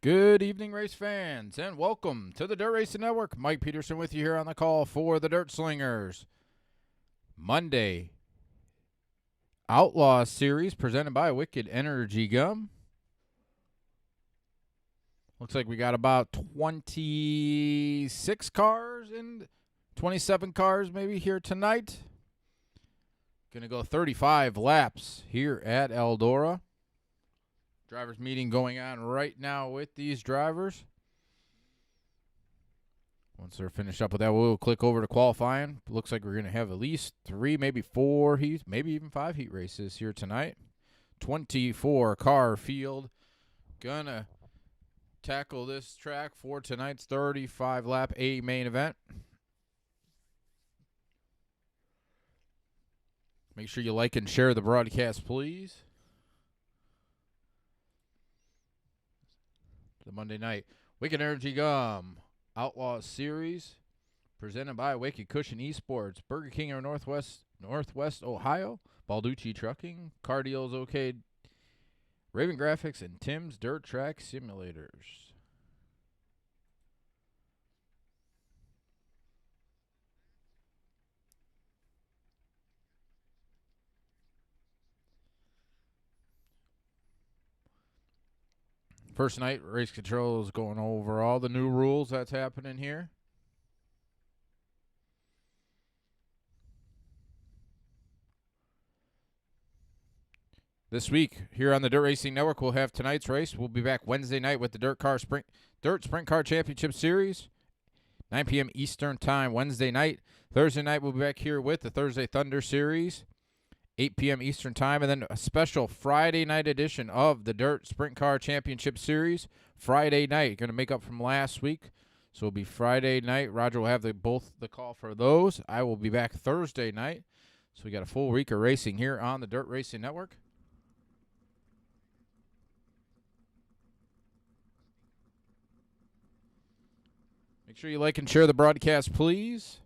Good evening, race fans, and welcome to the Dirt Racing Network. Mike Peterson with you here on the call for the Dirt Slingers. Monday, Outlaw Series presented by Wicked Energy Gum. Looks like we got about 26 cars and 27 cars maybe here tonight. Going to go 35 laps here at Eldora. Drivers meeting going on right now with these drivers. Once they're finished up with that, we'll click over to qualifying. Looks like we're going to have at least 3, maybe 4 heats, maybe even 5 heat races here tonight. 24 car field. Gonna tackle this track for tonight's 35 lap A main event. Make sure you like and share the broadcast, please. The Monday night Wicked Energy Gum Outlaw Series presented by Wicked Cushion eSports, Burger King of Northwest Ohio, Balducci Trucking, Car Deals OK, Raven Graphics, and Tim's Dirt Track Simulators. First night, Race Control is going over all the new rules that's happening here. This week, here on the Dirt Racing Network, we'll have tonight's race. We'll be back Wednesday night with the Dirt Sprint Car Championship Series, 9 p.m. Eastern Time Wednesday night. Thursday night, we'll be back here with the Thursday Thunder Series, 8 p.m. Eastern Time, and then a special Friday night edition of the Dirt Sprint Car Championship Series. Friday night, going to make up from last week, so it'll be Friday night. Roger will have both the call for those. I will be back Thursday night, so we got a full week of racing here on the Dirt Racing Network. Make sure you like and share the broadcast, please.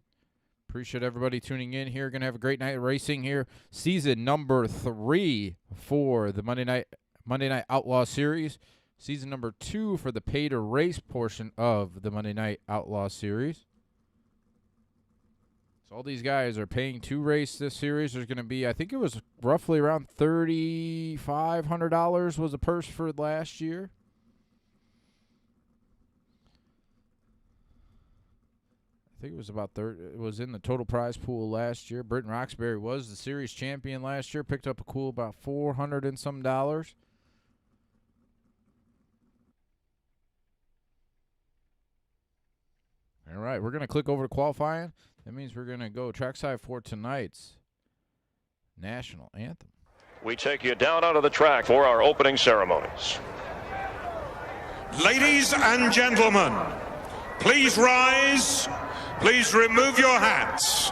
Appreciate everybody tuning in here. Going to have a great night of racing here. Season number 3 for the Monday Night Outlaw Series. Season number 2 for the pay-to-race portion of the Monday Night Outlaw Series. So all these guys are paying to race this series. There's going to be, I think it was roughly around $3,500 was the purse for last year. I think it was about it was in the total prize pool last year. Britton Roxbury was the series champion last year. Picked up a cool about $400 and some dollars. All right, we're going to click over to qualifying. That means we're going to go trackside for tonight's national anthem. We take you down onto the track for our opening ceremonies. Ladies and gentlemen, please rise. Please remove your hats.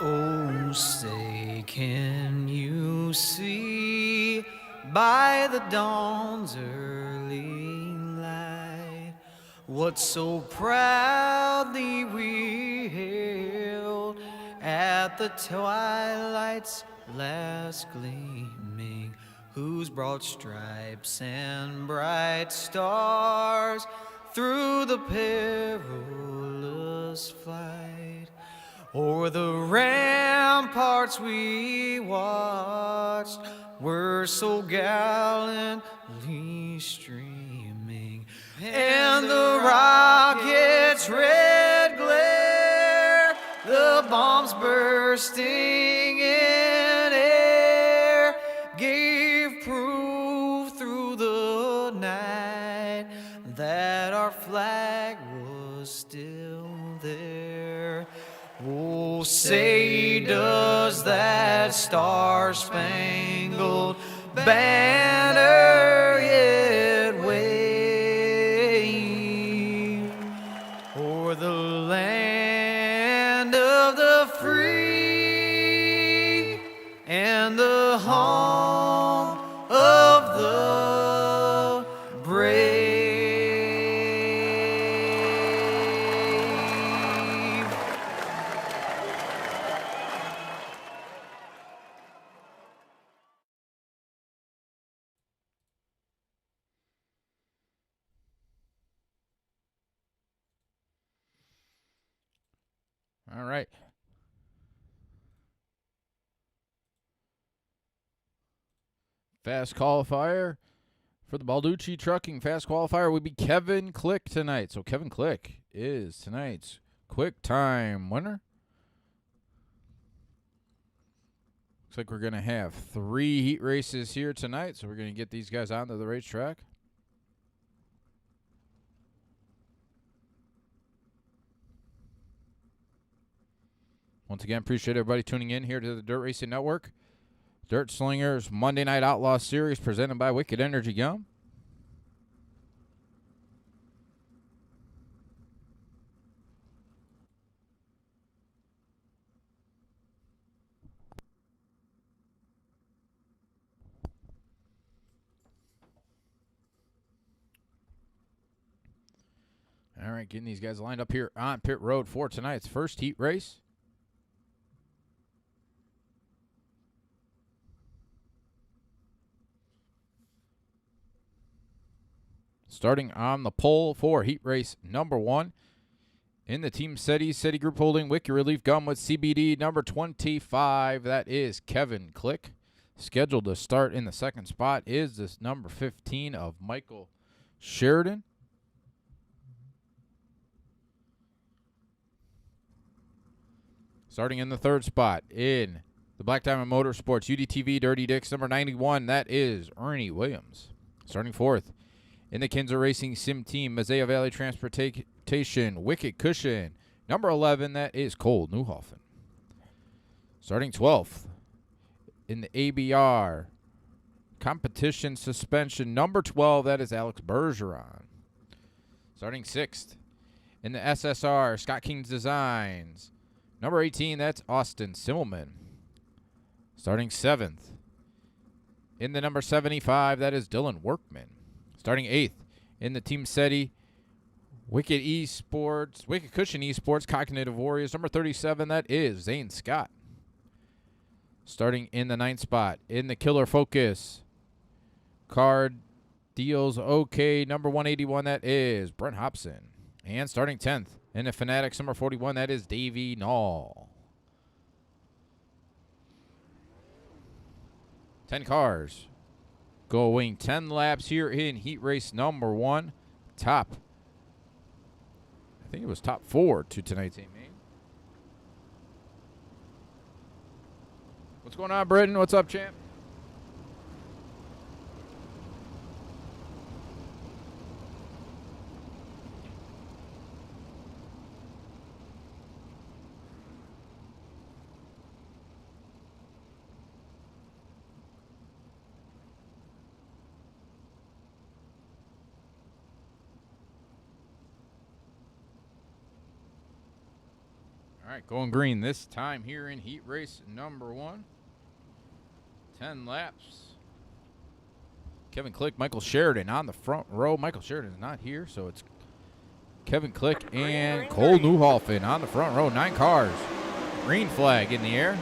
Oh, say, can you see by the dawn's early light what so proudly we hailed at the twilight's last gleaming, whose broad stripes and bright stars through the perilous flight o'er the ramparts we watched were so gallantly streaming, and the rocket's red glare, the bombs bursting in air, gave proof through the night that our flag was still there. Oh, say, does that star-spangled banner yet wave o'er the land of the free and the home of the brave? All right. Fast qualifier for the Balducci Trucking Fast Qualifier would be Kevin Click tonight. So Kevin Click is tonight's quick time winner. Looks like we're going to have 3 heat races here tonight, so we're going to get these guys onto the racetrack. Once again, appreciate everybody tuning in here to the Dirt Racing Network. Dirt Slingers Monday Night Outlaw Series presented by Wicked Energy Gum. All right, getting these guys lined up here on pit road for tonight's first heat race. Starting on the pole for heat race number 1. In the Team City Group holding Wicked Relief Gum with CBD number 25. That is Kevin Click. Scheduled to start in the second spot is this number 15 of Michael Sheridan. Starting in the third spot in the Black Diamond Motorsports UDTV Dirty Dicks number 91. That is Ernie Williams. Starting fourth in the Kinzer Racing Sim Team Mazaya Valley Transportation Wicked Cushion number 11. That is Cole Newhoffen. Starting 12th in the ABR Competition Suspension number 12. That is Alex Bergeron. Starting 6th in the SSR Scott King's Designs number 18. That's Austin Simmelman. Starting 7th in the number 75. That is Dylan Workman. Starting 8th in the Team SETI Wicked Cushion Esports Cognitive Warriors number 37. That is Zane Scott. Starting in the 9th spot in the Killer Focus Card Deals OK number 181. That is Brent Hobson. And starting 10th in the Fanatics number 41. That is Davey Nall. 10 cars going 10 laps here in heat race number 1. I think it was top 4 to tonight's main. What's going on, Britton? What's up, champ? All right, going green this time here in heat race number 1. 10 laps. Kevin Click, Michael Sheridan on the front row. Michael Sheridan is not here, so it's Kevin Click and Cole Newhoffen on the front row. 9 cars. Green flag in the air.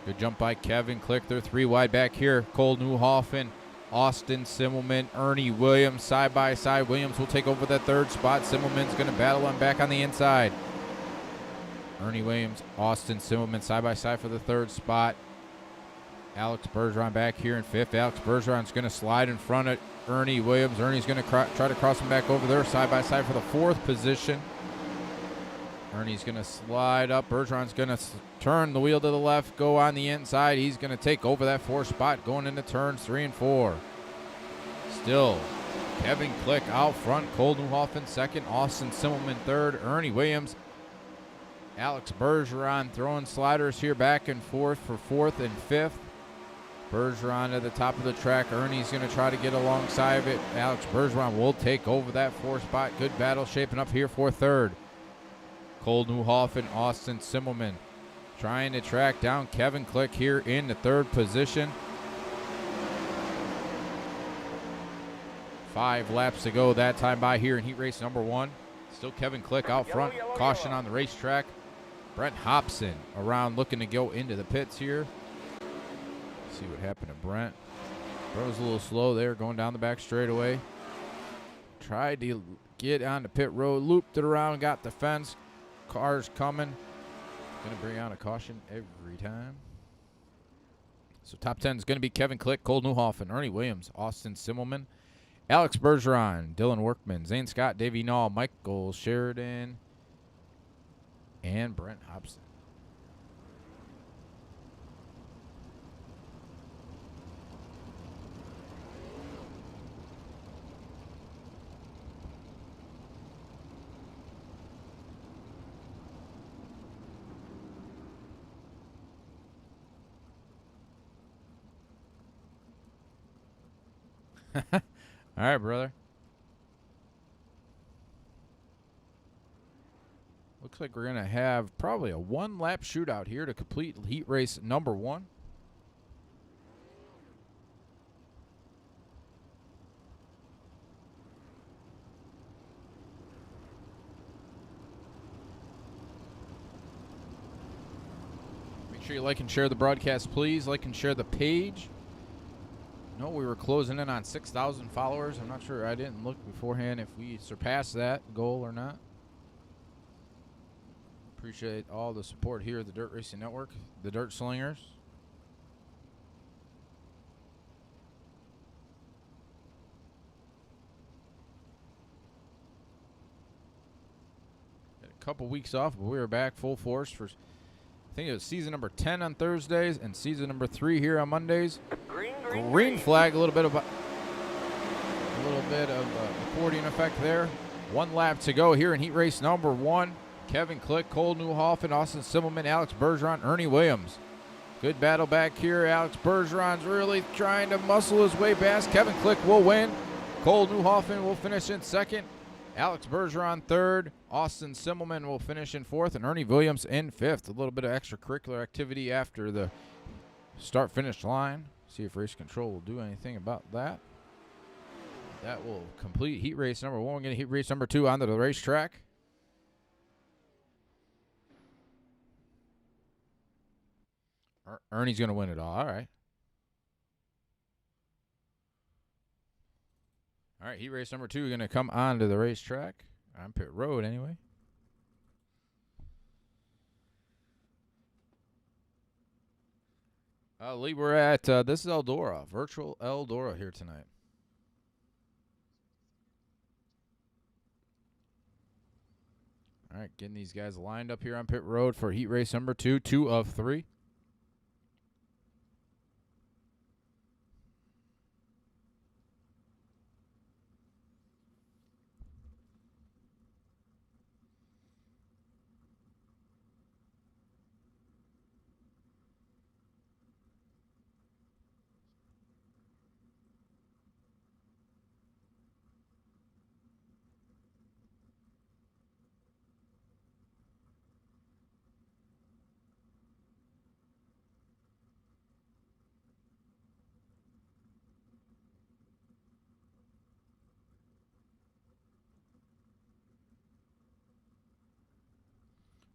Good jump by Kevin Click. They're 3 wide back here. Cole Newhoffen, Austin Simmelman, Ernie Williams side by side. Williams will take over that 3rd spot. Simmelman's going to battle him back on the inside. Ernie Williams, Austin Simmelman side by side for the 3rd spot. Alex Bergeron back here in 5th. Alex Bergeron's going to slide in front of Ernie Williams. Ernie's going to try to cross him back over there side by side for the 4th position. Ernie's going to slide up. Bergeron's going to turn the wheel to the left, go on the inside. He's going to take over that 4th spot going into turns 3 and 4. Still, Kevin Click out front. Cole Newhoffen 2nd. Austin Simmelman 3rd. Ernie Williams, Alex Bergeron throwing sliders here back and forth for 4th and 5th. Bergeron at the top of the track. Ernie's going to try to get alongside of it. Alex Bergeron will take over that 4th spot. Good battle shaping up here for 3rd. Cole Newhoffen, Austin Simmelman trying to track down Kevin Click here in the 3rd position. 5 laps to go that time by here in heat race number 1. Still Kevin Click out front. Caution on the racetrack. Brent Hobson around looking to go into the pits here. See what happened to Brent. Brent was a little slow there going down the back straightaway. Tried to get on the pit road, looped it around, got the fence. Cars coming. Going to bring out a caution every time. So top 10 is going to be Kevin Click, Cole Newhoffen, Ernie Williams, Austin Simmelman, Alex Bergeron, Dylan Workman, Zane Scott, Davey Nall, Michael Sheridan, and Brent Hobson. All right, brother. Looks like we're going to have probably a one-lap shootout here to complete heat race number 1. Make sure you like and share the broadcast, please. Like and share the page. No, we were closing in on 6,000 followers. I'm not sure. I didn't look beforehand if we surpassed that goal or not. Appreciate all the support here at the Dirt Racing Network, the Dirt Slingers. Had a couple weeks off, but we were back full force for, I think it was season number 10 on Thursdays and season number 3 here on Mondays. Green flag, a little bit of accordion effect there. 1 lap to go here in heat race number 1. Kevin Click, Cole Newhoffen, Austin Simmelman, Alex Bergeron, Ernie Williams. Good battle back here. Alex Bergeron's really trying to muscle his way past. Kevin Click will win. Cole Newhoffen will finish in 2nd. Alex Bergeron 3rd. Austin Simmelman will finish in 4th. And Ernie Williams in 5th. A little bit of extracurricular activity after the start-finish line. See if race control will do anything about that. That will complete heat race number 1. We're going to heat race number 2 onto the racetrack. Ernie's going to win it all. All right. All right, heat race number 2 is going to come onto the racetrack. On pit road, anyway. Lee, we're at, this is Eldora, virtual Eldora here tonight. All right, getting these guys lined up here on pit road for heat race number 2, 2 of 3.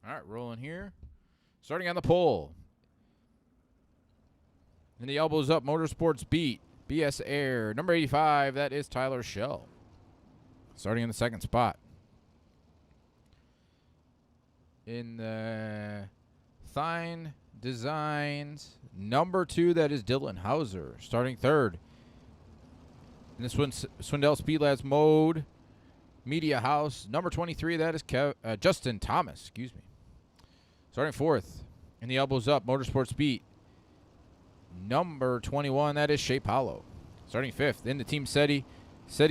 All right, rolling here. Starting on the pole. And the elbows up, Motorsports Beat, BS Air. Number 85, that is Tyler Schell. Starting in the 2nd spot. In the Thine Designs, number 2, that is Dylan Hauser. Starting 3rd. In this one, Swindell Speed Labs mode, Media House. Number 23, that is Justin Thomas, excuse me. Starting 4th, in the elbows up, Motorsports Beat. Number 21, that is Shea Paulo. Starting 5th, in the Team SETI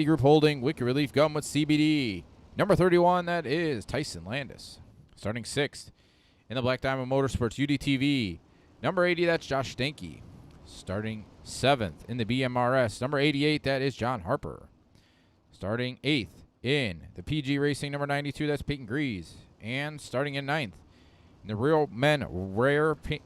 Group holding Wicked Relief Gum with CBD. Number 31, that is Tyson Landis. Starting 6th, in the Black Diamond Motorsports UDTV. Number 80, that's Josh Stanky. Starting 7th, in the BMRS. Number 88, that is John Harper. Starting 8th, in the PG Racing. Number 92, that's Peyton Grease. And starting in 9th, in the Real Men Wear Pink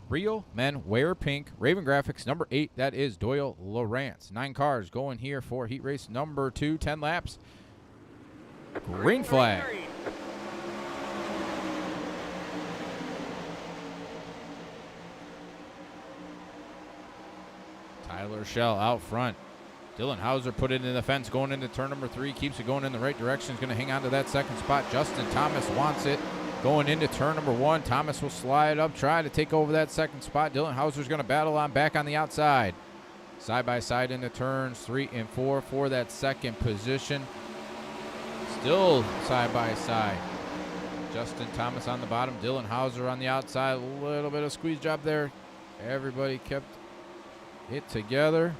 Raven Graphics, number 8, that is Doyle Lawrence. 9 cars going here for heat race number 2, 10 laps. Green flag. Tyler Schell out front. Dylan Hauser put it in the fence going into turn number 3. Keeps it going in the right direction. He's going to hang on to that second spot. Justin Thomas wants it. Going into turn number 1. Thomas will slide up, try to take over that second spot. Dylan Hauser's going to battle on back on the outside. Side by side into turns 3 and 4 for that second position. Still side by side. Justin Thomas on the bottom. Dylan Hauser on the outside. A little bit of squeeze job there. Everybody kept it together.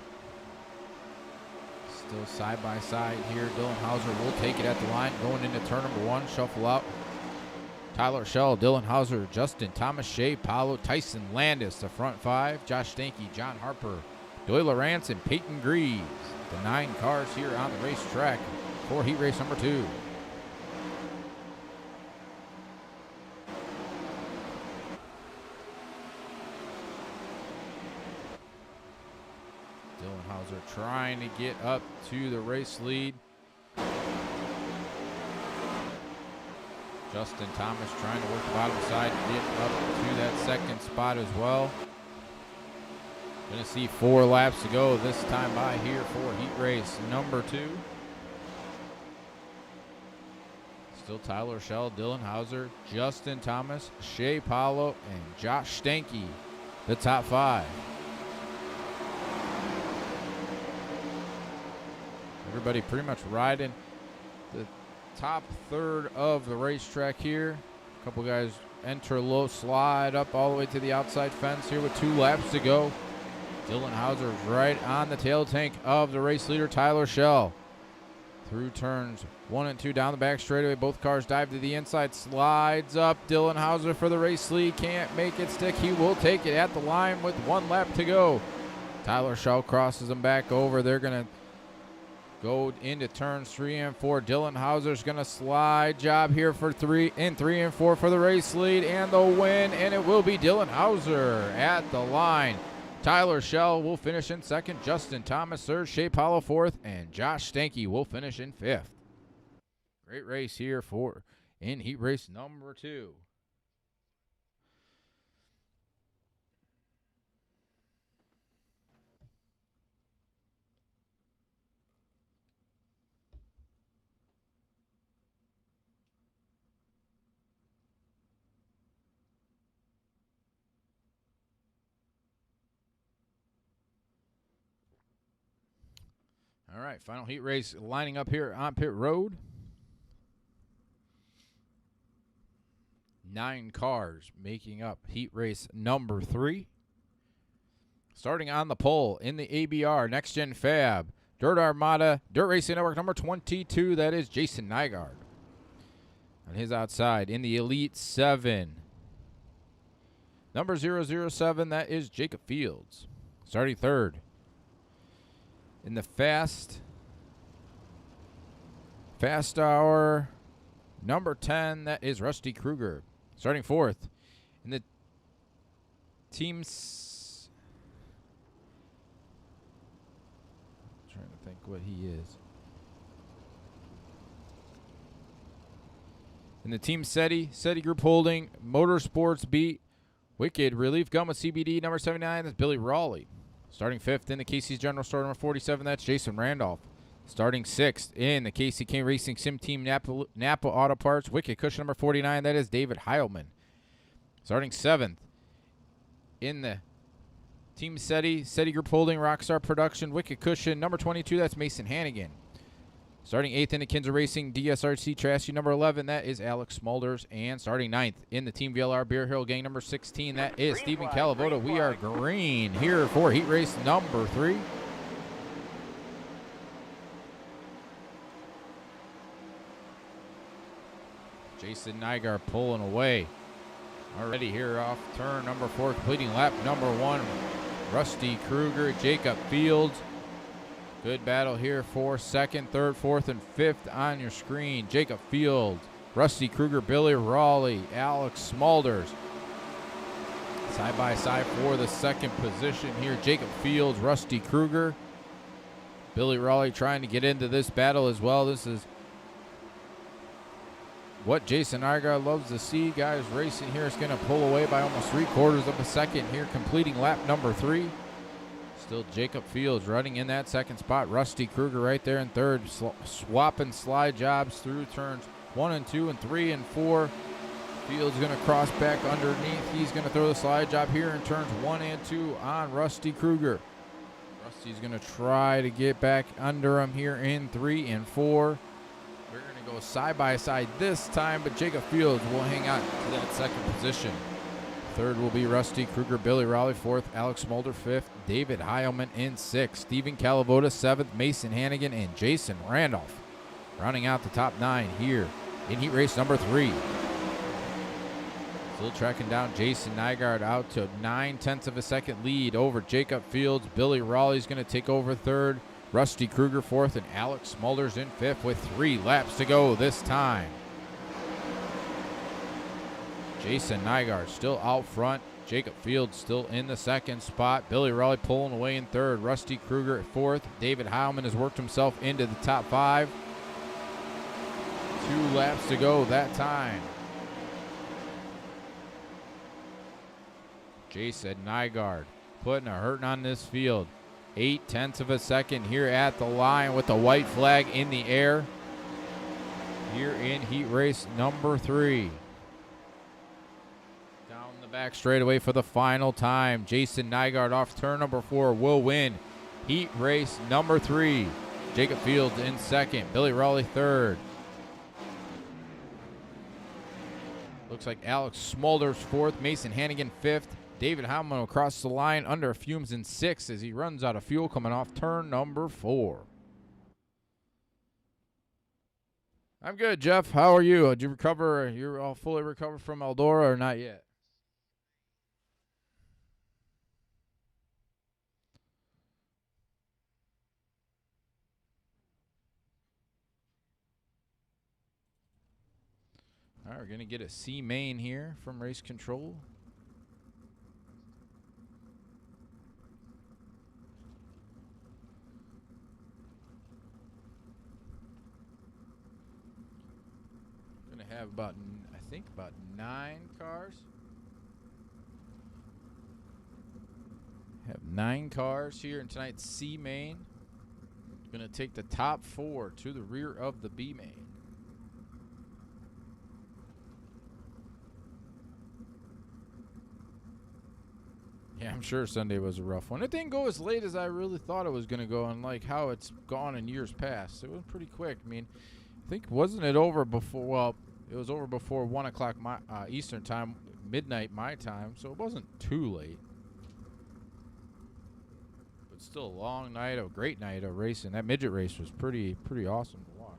Still side by side here. Dylan Hauser will take it at the line. Going into turn number 1. Shuffle out. Tyler Schell, Dylan Hauser, Justin Thomas, Shea Paulo, Tyson Landis, the front 5. Josh Stanky, John Harper, Doyle Rance, and Peyton Greaves. The 9 cars here on the racetrack for heat race number 2. Dylan Hauser trying to get up to the race lead. Justin Thomas trying to work the bottom side to get up to that second spot as well. Going to see 4 laps to go this time by here for heat race number 2. Still Tyler Schell, Dylan Hauser, Justin Thomas, Shea Paulo, and Josh Stanky, the top 5. Everybody pretty much riding the top third of the racetrack here. A couple guys enter low, slide up all the way to the outside fence here with 2 laps to go. Dylan Hauser is right on the tail tank of the race leader, Tyler Schell. Through turns 1 and 2 down the back straightaway. Both cars dive to the inside, slides up. Dylan Hauser for the race lead, can't make it stick. He will take it at the line with 1 lap to go. Tyler Schell crosses them back over. They're going to go into turns 3 and 4. Dylan Hauser's going to slide job here for 3 and 4 for the race lead and the win, and it will be Dylan Hauser at the line. Tyler Schell will finish in 2nd, Justin Thomas 3rd, Shea Paulo 4th, and Josh Stanky will finish in 5th. Great race here in heat race number 2. All right, final heat race lining up here on pit road. 9 cars making up heat race number 3. Starting on the pole in the ABR Next Gen Fab, Dirt Armada, Dirt Racing Network number 22, that is Jason Nygaard. On his outside in the Elite 7, number 007, that is Jacob Fields. Starting 3rd. In the Fast Hour, number 10, that is Rusty Kruger. Starting 4th. In the teams, I'm trying to think what he is. In the Team SETI Group Holding, Motorsports Beat, Wicked Relief Gum with CBD, number 79, that's Billy Rawley. Starting 5th in the Casey's General Store, number 47, that's Jason Randolph. Starting 6th in the Casey King Racing Sim Team Napa Auto Parts, Wicked Cushion, number 49, that is David Heilman. Starting 7th in the Team SETI Group Holding, Rockstar Production, Wicked Cushion, number 22, that's Mason Hannigan. Starting 8th in the Kinzer Racing DSRC Chassis, number 11, that is Alex Smulders. And starting 9th in the Team VLR Beer Hill Gang, number 16, that is Stephen Calavoto. We are green here for heat race number 3. Jason Nygaard pulling away. Already here off turn number 4, completing lap number 1. Rusty Kruger, Jacob Fields. Good battle here for 2nd, 3rd, 4th, and 5th on your screen. Jacob Fields, Rusty Kruger, Billy Rawley, Alex Smulders. Side by side for the 2nd position here. Jacob Fields, Rusty Kruger. Billy Rawley trying to get into this battle as well. This is what Jason Nygaard loves to see. Guys racing here is going to pull away by almost 3/4 of a second here, completing lap number 3. Still Jacob Fields running in that second spot. Rusty Kruger right there in third. Swapping slide jobs through turns 1 and 2 and 3 and 4. Fields going to cross back underneath. He's going to throw the slide job here in turns 1 and 2 on Rusty Kruger. Rusty's going to try to get back under him here in 3 and 4. We're going to go side by side this time, but Jacob Fields will hang on to that second position. Third will be Rusty Kruger, Billy Raleigh. Fourth, Alex Mulder. Fifth, David Heilman in sixth. Stephen Calavoda, seventh. Mason Hannigan and Jason Randolph rounding out the top 9 here in heat race number 3. Still tracking down Jason Nygaard out to 9/10 of a second lead over Jacob Fields. Billy Raleigh's going to take over third. Rusty Kruger fourth, and Alex Mulder's in fifth with 3 laps to go this time. Jason Nygaard still out front. Jacob Fields still in the second spot. Billy Raleigh pulling away in third. Rusty Kruger at fourth. David Heilman has worked himself into the top 5. 2 laps to go that time. Jason Nygaard putting a hurting on this field. 8/10 of a second here at the line with the white flag in the air here in heat race number 3. Back straightaway for the final time. Jason Nygaard off turn number 4 will win heat race number 3. Jacob Fields in second. Billy Raleigh third. Looks like Alex Smolder's fourth. Mason Hannigan fifth. David Heilman will cross the line under fumes in 6th as he runs out of fuel coming off turn number 4. I'm good, Jeff. How are you? Did you recover? You're all fully recovered from Eldora or not yet? All right, we're going to get a C main here from Race Control. Going to have about 9 cars. Have 9 cars here in tonight's C main. Going to take the top 4 to the rear of the B main. Yeah, I'm sure Sunday was a rough one. It didn't go as late as I really thought it was going to go, and like how it's gone in years past. It was pretty quick. I mean, I think, wasn't it over before, well, it was over before 1 o'clock Eastern time, midnight my time, so it wasn't too late. But still a long night, a great night of racing. That midget race was pretty awesome to watch.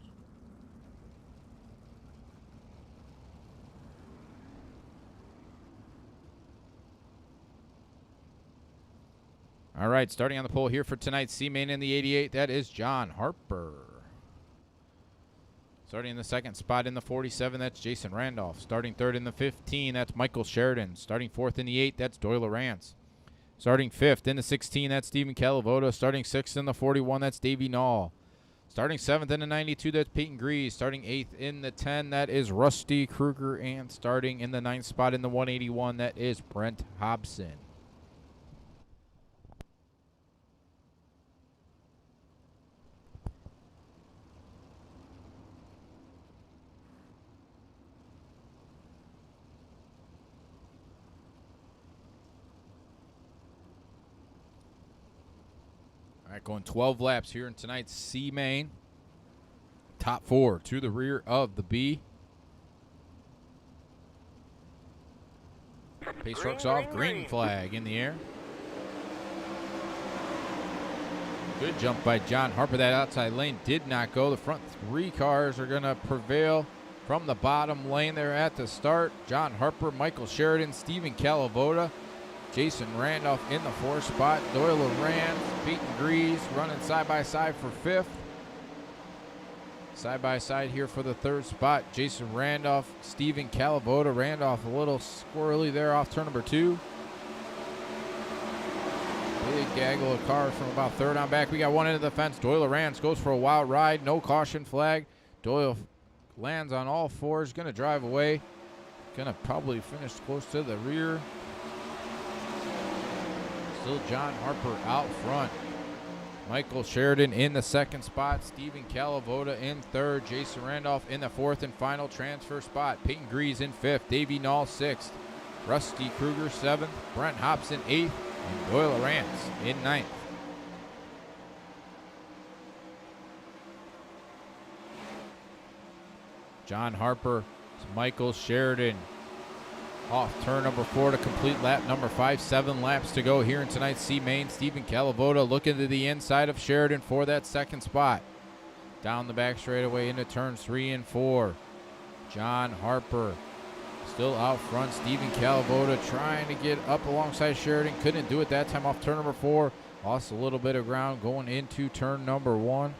All right, starting on the pole here for tonight's C-Main in the 88, that is John Harper. Starting in the second spot in the 47, that's Jason Randolph. Starting third in the 15, that's Michael Sheridan. Starting fourth in the 8, that's Doyle Lawrence. Starting fifth in the 16, that's Stephen Calavoda. Starting sixth in the 41, that's Davey Nall. Starting seventh in the 92, that's Peyton Grease. Starting eighth in the 10, that is Rusty Kruger. And starting in the 9th spot in the 181, that is Brent Hobson. All right, going 12 laps here in tonight's C main. Top 4 to the rear of the B. Pace truck's off. Green flag in the air. Good jump by John Harper. That outside lane did not go. The front 3 cars are going to prevail from the bottom lane there at the start. John Harper, Michael Sheridan, Stephen Calavoda, Jason Randolph in the 4th spot. Doyle Lawrence, Peyton Grease running side-by-side for 5th. Side-by-side here for the 3rd spot. Jason Randolph, Stephen Calavoda. Randolph a little squirrely there off turn number 2. Big gaggle of cars from about 3rd on back. We got one into the fence. Doyle Lawrence goes for a wild ride. No caution flag. Doyle lands on all 4s. Going to drive away. Going to probably finish close to the rear. Still John Harper out front. Michael Sheridan in the second spot. Stephen Calavoda in third. Jason Randolph in the fourth and final transfer spot. Peyton Grease in fifth. Davey Nall sixth. Rusty Kruger seventh. Brent Hobson eighth. And Doyle Rance in ninth. John Harper, Michael Sheridan off turn number 4 to complete lap number 5. 7 laps to go here in tonight's C-Main. Stephen Calavoda looking to the inside of Sheridan for that second spot. Down the back straightaway into turns 3 and 4. John Harper still out front. Stephen Calavoda trying to get up alongside Sheridan. Couldn't do it that time off turn number 4. Lost a little bit of ground going into turn number 1.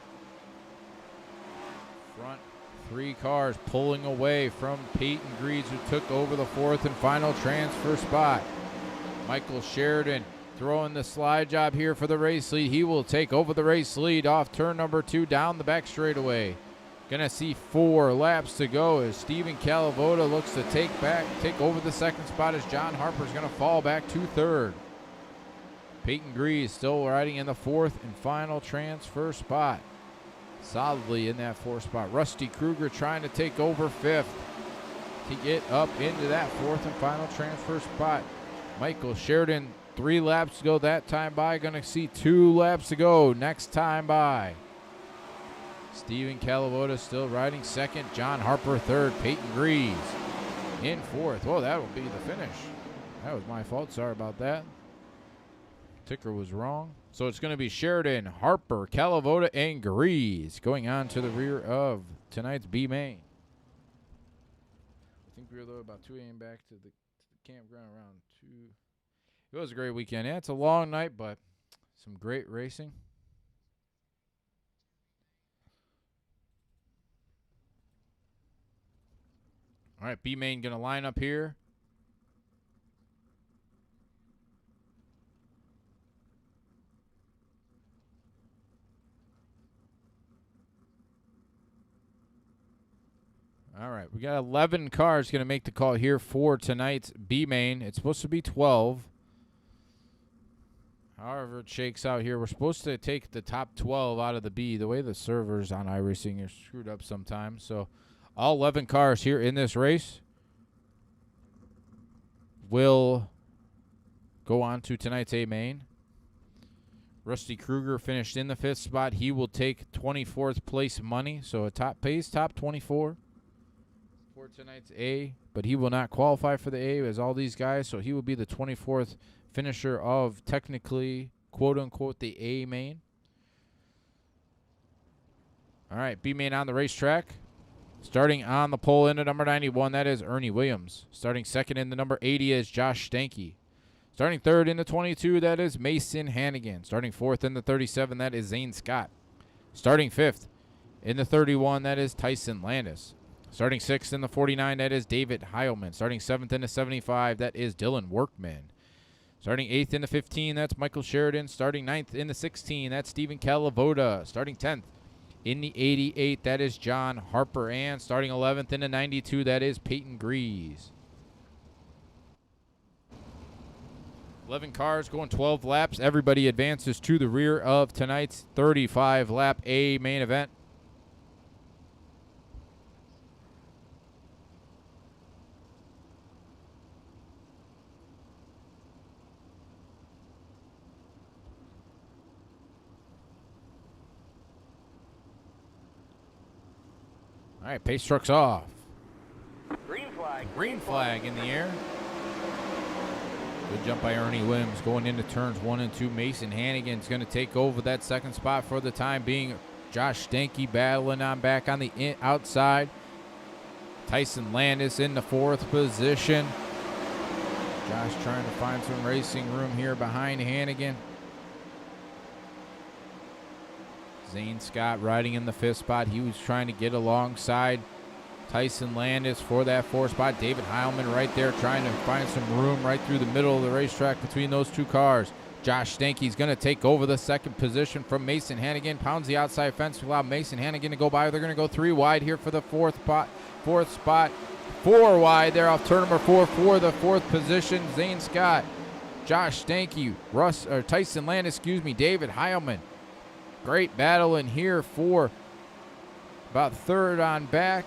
Front 3 cars pulling away from Peyton Greaves, who took over the fourth and final transfer spot. Michael Sheridan throwing the slide job here for the race lead. He will take over the race lead off turn number 2 down the back straightaway. Gonna see 4 laps to go as Stephen Calavoda looks to take over the second spot as John Harper's gonna fall back to third. Peyton Greaves still riding in the fourth and final transfer spot. Solidly in that 4th spot. Rusty Kruger trying to take over 5th to get up into that 4th and final transfer spot. Michael Sheridan 3 laps to go that time by. Gonna see 2 laps to go next time by. Stephen Calavoda still riding 2nd. John Harper 3rd. Peyton Greaves in 4th. Well, that will be the finish. That was my fault. Sorry about that. Ticker was wrong. So it's going to be Sheridan, Harper, Calavoda, and Greaves going on to the rear of tonight's B main. I think we were though about 2 a.m. back to the campground around 2. It was a great weekend. Yeah, it's a long night, but some great racing. All right, B main going to line up here. All right, we got 11 cars going to make the call here for tonight's B main. It's supposed to be 12. However it shakes out here, we're supposed to take the top 12 out of the B. The way the servers on iRacing are screwed up sometimes. So all 11 cars here in this race will go on to tonight's A main. Rusty Kruger finished in the 5th spot. He will take 24th place money, so a top 24. For tonight's A, but he will not qualify for the A as all these guys, so he will be the 24th finisher of technically, quote-unquote, the A main. All right, B main on the racetrack. Starting on the pole in at number 91, that is Ernie Williams. Starting second in the number 80 is Josh Stanky. Starting third in the 22, that is Mason Hannigan. Starting fourth in the 37, that is Zane Scott. Starting fifth in the 31, that is Tyson Landis. Starting 6th in the 49, that is David Heilman. Starting 7th in the 75, that is Dylan Workman. Starting 8th in the 15, that's Michael Sheridan. Starting 9th in the 16, that's Stephen Calavoda. Starting 10th in the 88, that is John Harper. And starting 11th in the 92, that is Peyton Greaves. 11 cars going 12 laps. Everybody advances to the rear of tonight's 35-lap A main event. All right, pace truck's off. Green flag. Green flag in the air. Good jump by Ernie Williams going into turns 1 and 2. Mason Hannigan's going to take over that second spot for the time being. Josh Stanky battling on back on the outside. Tyson Landis in the 4th position. Josh trying to find some racing room here behind Hannigan. Zane Scott riding in the 5th spot. He was trying to get alongside Tyson Landis for that 4th spot. David Heilman right there trying to find some room right through the middle of the racetrack between those 2 cars. Josh Stanky's going to take over the 2nd position from Mason Hannigan. Pounds the outside fence to allow Mason Hannigan to go by. They're going to go 3 wide here for the 4th spot. 4 wide there off turn number 4 for the 4th position. Zane Scott Josh Stanky, Tyson Landis, David Heilman. Great battle in here for about third on back.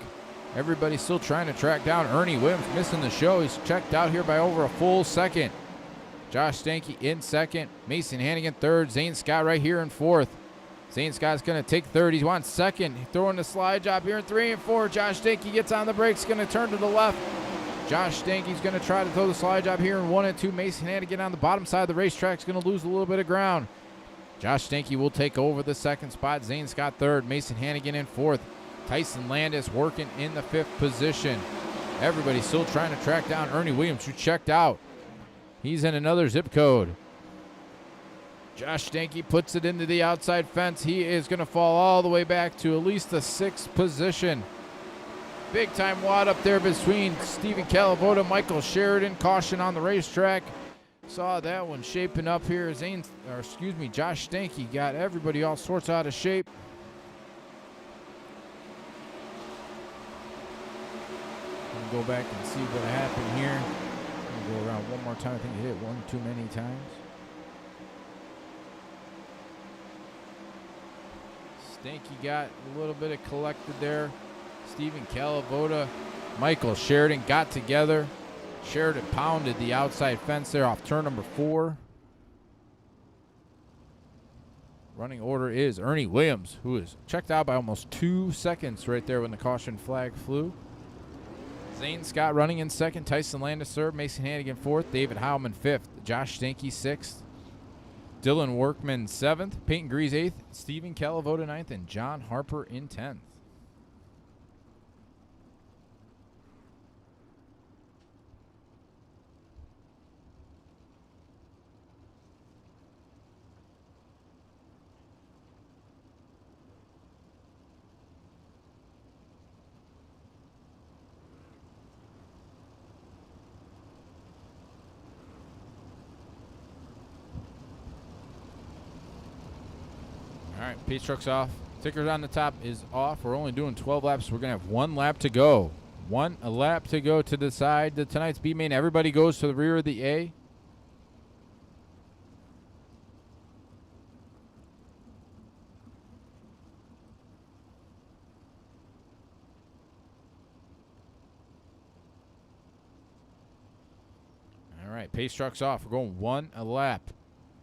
Everybody's still trying to track down Ernie Williams, missing the show. He's checked out here by over a full second. Josh Stanky in second. Mason Hannigan third. Zane Scott right here in fourth. Zane Scott's going to take third. He wants second. He's throwing the slide job here in 3 and 4. Josh Stanky gets on the brakes. Going to turn to the left. Josh Stanky's going to try to throw the slide job here in 1 and 2. Mason Hannigan on the bottom side of the racetrack is going to lose a little bit of ground. Josh Stanky will take over the second spot. Zane Scott third. Mason Hannigan in fourth. Tyson Landis working in the 5th position. Everybody's still trying to track down Ernie Williams, who checked out. He's in another zip code. Josh Stanky puts it into the outside fence. He is going to fall all the way back to at least the 6th position. Big time wad up there between Steven Calavoda, Michael Sheridan. Caution on the racetrack. Saw that one shaping up here. Josh Stanky got everybody all sorts out of shape. Go back and see what happened here. Go around one more time. I think he hit one too many times. Stanky got a little bit of collected there. Steven Calavoda, Michael Sheridan got together. Sheridan pounded the outside fence there off turn number 4. Running order is Ernie Williams, who is checked out by almost 2 seconds right there when the caution flag flew. Zane Scott running in second. Tyson Landis third. Mason Hannigan fourth. David Heilman fifth. Josh Stanky 6th. Dylan Workman 7th. Peyton Grease 8th. Steven Calavoda 9th. And John Harper in 10th. All right, pace truck's off. Ticker on the top is off. We're only doing 12 laps. We're going to have 1 lap to go. A lap to go to decide tonight's B main. Everybody goes to the rear of the A. All right, pace truck's off. We're going a lap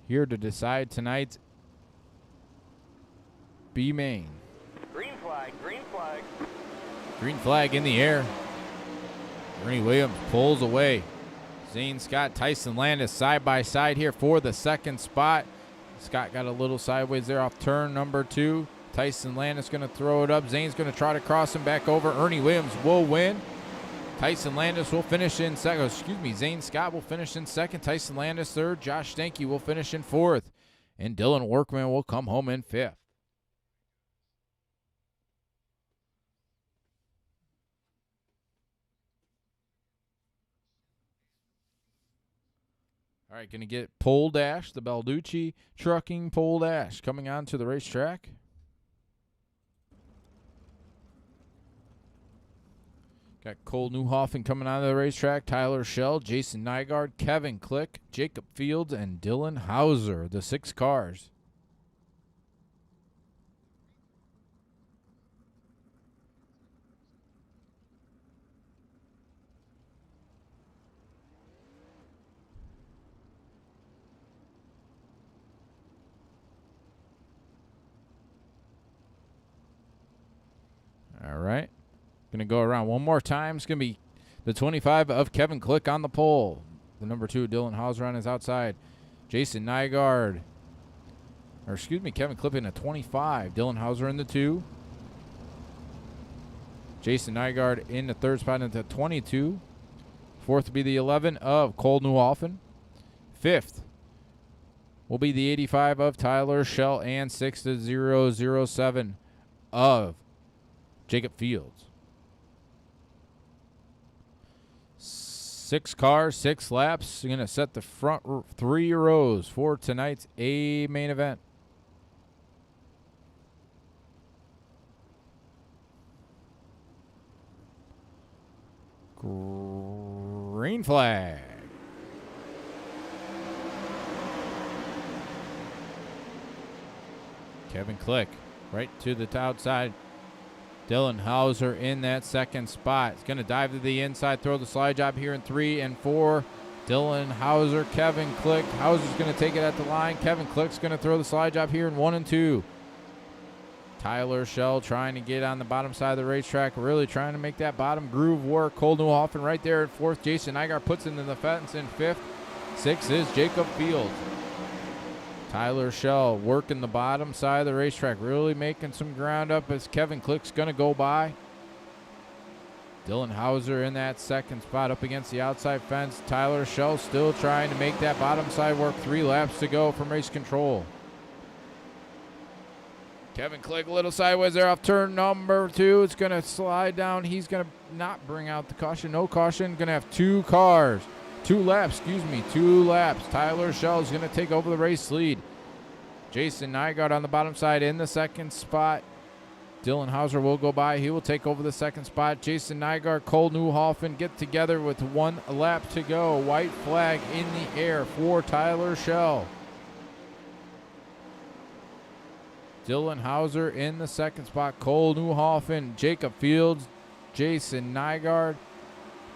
here to decide tonight's B main. Green flag, green flag. Green flag in the air. Ernie Williams pulls away. Zane Scott, Tyson Landis side by side here for the second spot. Scott got a little sideways there off turn number 2. Tyson Landis going to throw it up. Zane's going to try to cross him back over. Ernie Williams will win. Tyson Landis will finish in second. Zane Scott will finish in second. Tyson Landis third. Josh Stanky will finish in 4th. And Dylan Workman will come home in 5th. All right, going to get pole dash, the Balducci Trucking pole dash coming onto the racetrack. Got Cole Newhoffen coming onto the racetrack, Tyler Schell, Jason Nygaard, Kevin Click, Jacob Fields, and Dylan Hauser, the 6 cars. All right. Going to go around one more time. It's going to be the 25 of Kevin Click on the pole. The number 2, Dylan Hauser on his outside. Jason Nygaard. Kevin Click in a 25. Dylan Hauser in the 2. Jason Nygaard in the 3rd spot in the 22. 4th to be the 11 of Cole Newhoffen. 5th will be the 85 of Tyler Schell. And 6th to 007 of Jacob Fields. 6 cars, 6 laps. You're going to set the front 3 rows for tonight's A main event. Green flag. Kevin Click right to the outside. Dylan Hauser in that second spot. He's going to dive to the inside, throw the slide job here in 3 and 4. Dylan Hauser, Kevin Click. Hauser's going to take it at the line. Kevin Click's going to throw the slide job here in 1 and 2. Tyler Schell trying to get on the bottom side of the racetrack, really trying to make that bottom groove work. Cole Newhoffen right there in 4th. Jason Nygaard puts it in the fence in 5th. 6th is Jacob Fields. Tyler Schell working the bottom side of the racetrack, really making some ground up as Kevin Click's going to go by. Dylan Hauser in that second spot up against the outside fence. Tyler Schell still trying to make that bottom side work. 3 laps to go from race control. Kevin Click a little sideways there off turn number 2. It's going to slide down. He's going to not bring out the caution. No caution. Going to have 2 cars. 2 laps. Tyler Schell is going to take over the race lead. Jason Nygaard on the bottom side in the second spot. Dylan Hauser will go by. He will take over the second spot. Jason Nygaard, Cole Newhoffen get together with 1 lap to go. White flag in the air for Tyler Schell. Dylan Hauser in the second spot. Cole Newhoffen, Jacob Fields, Jason Nygaard.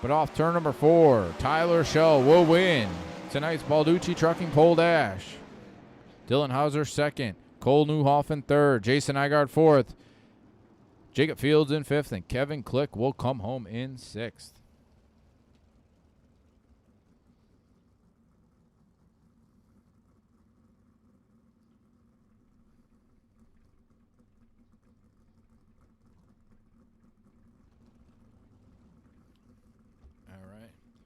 But off turn number 4, Tyler Schell will win tonight's Balducci Trucking Pole Dash. Dylan Hauser second, Cole Newhoffen third, Jason Nygaard 4th, Jacob Fields in 5th, and Kevin Click will come home in 6th.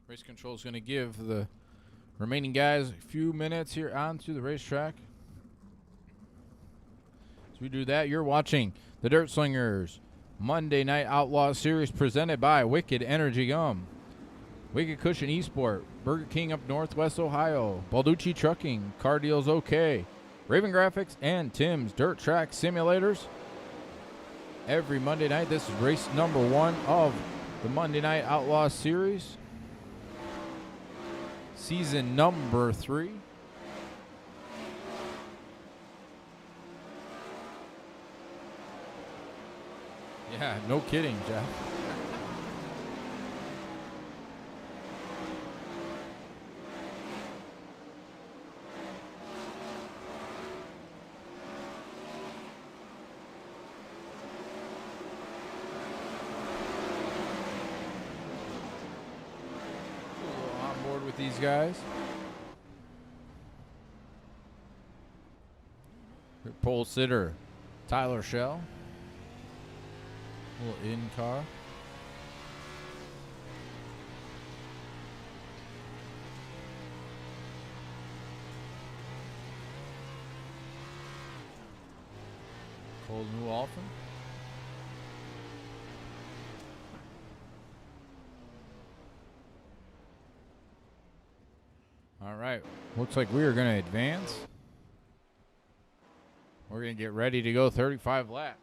Race control is going to give the remaining guys a few minutes here onto the racetrack. As we do that, you're watching the Dirt Slingers Monday Night Outlaw Series presented by Wicked Energy Gum, Wicked Cushion eSport, Burger King up Northwest Ohio, Balducci Trucking, Car Deals OK, Raven Graphics, and Tim's Dirt Track Simulators. Every Monday night, this is race number 1 of the Monday Night Outlaw Series. Season number 3. Yeah, no kidding, Jeff. With these guys. Your pole sitter, Tyler Schell. A little in car. Cole Newhoffen. All right, looks like we are going to advance. We're going to get ready to go 35 laps.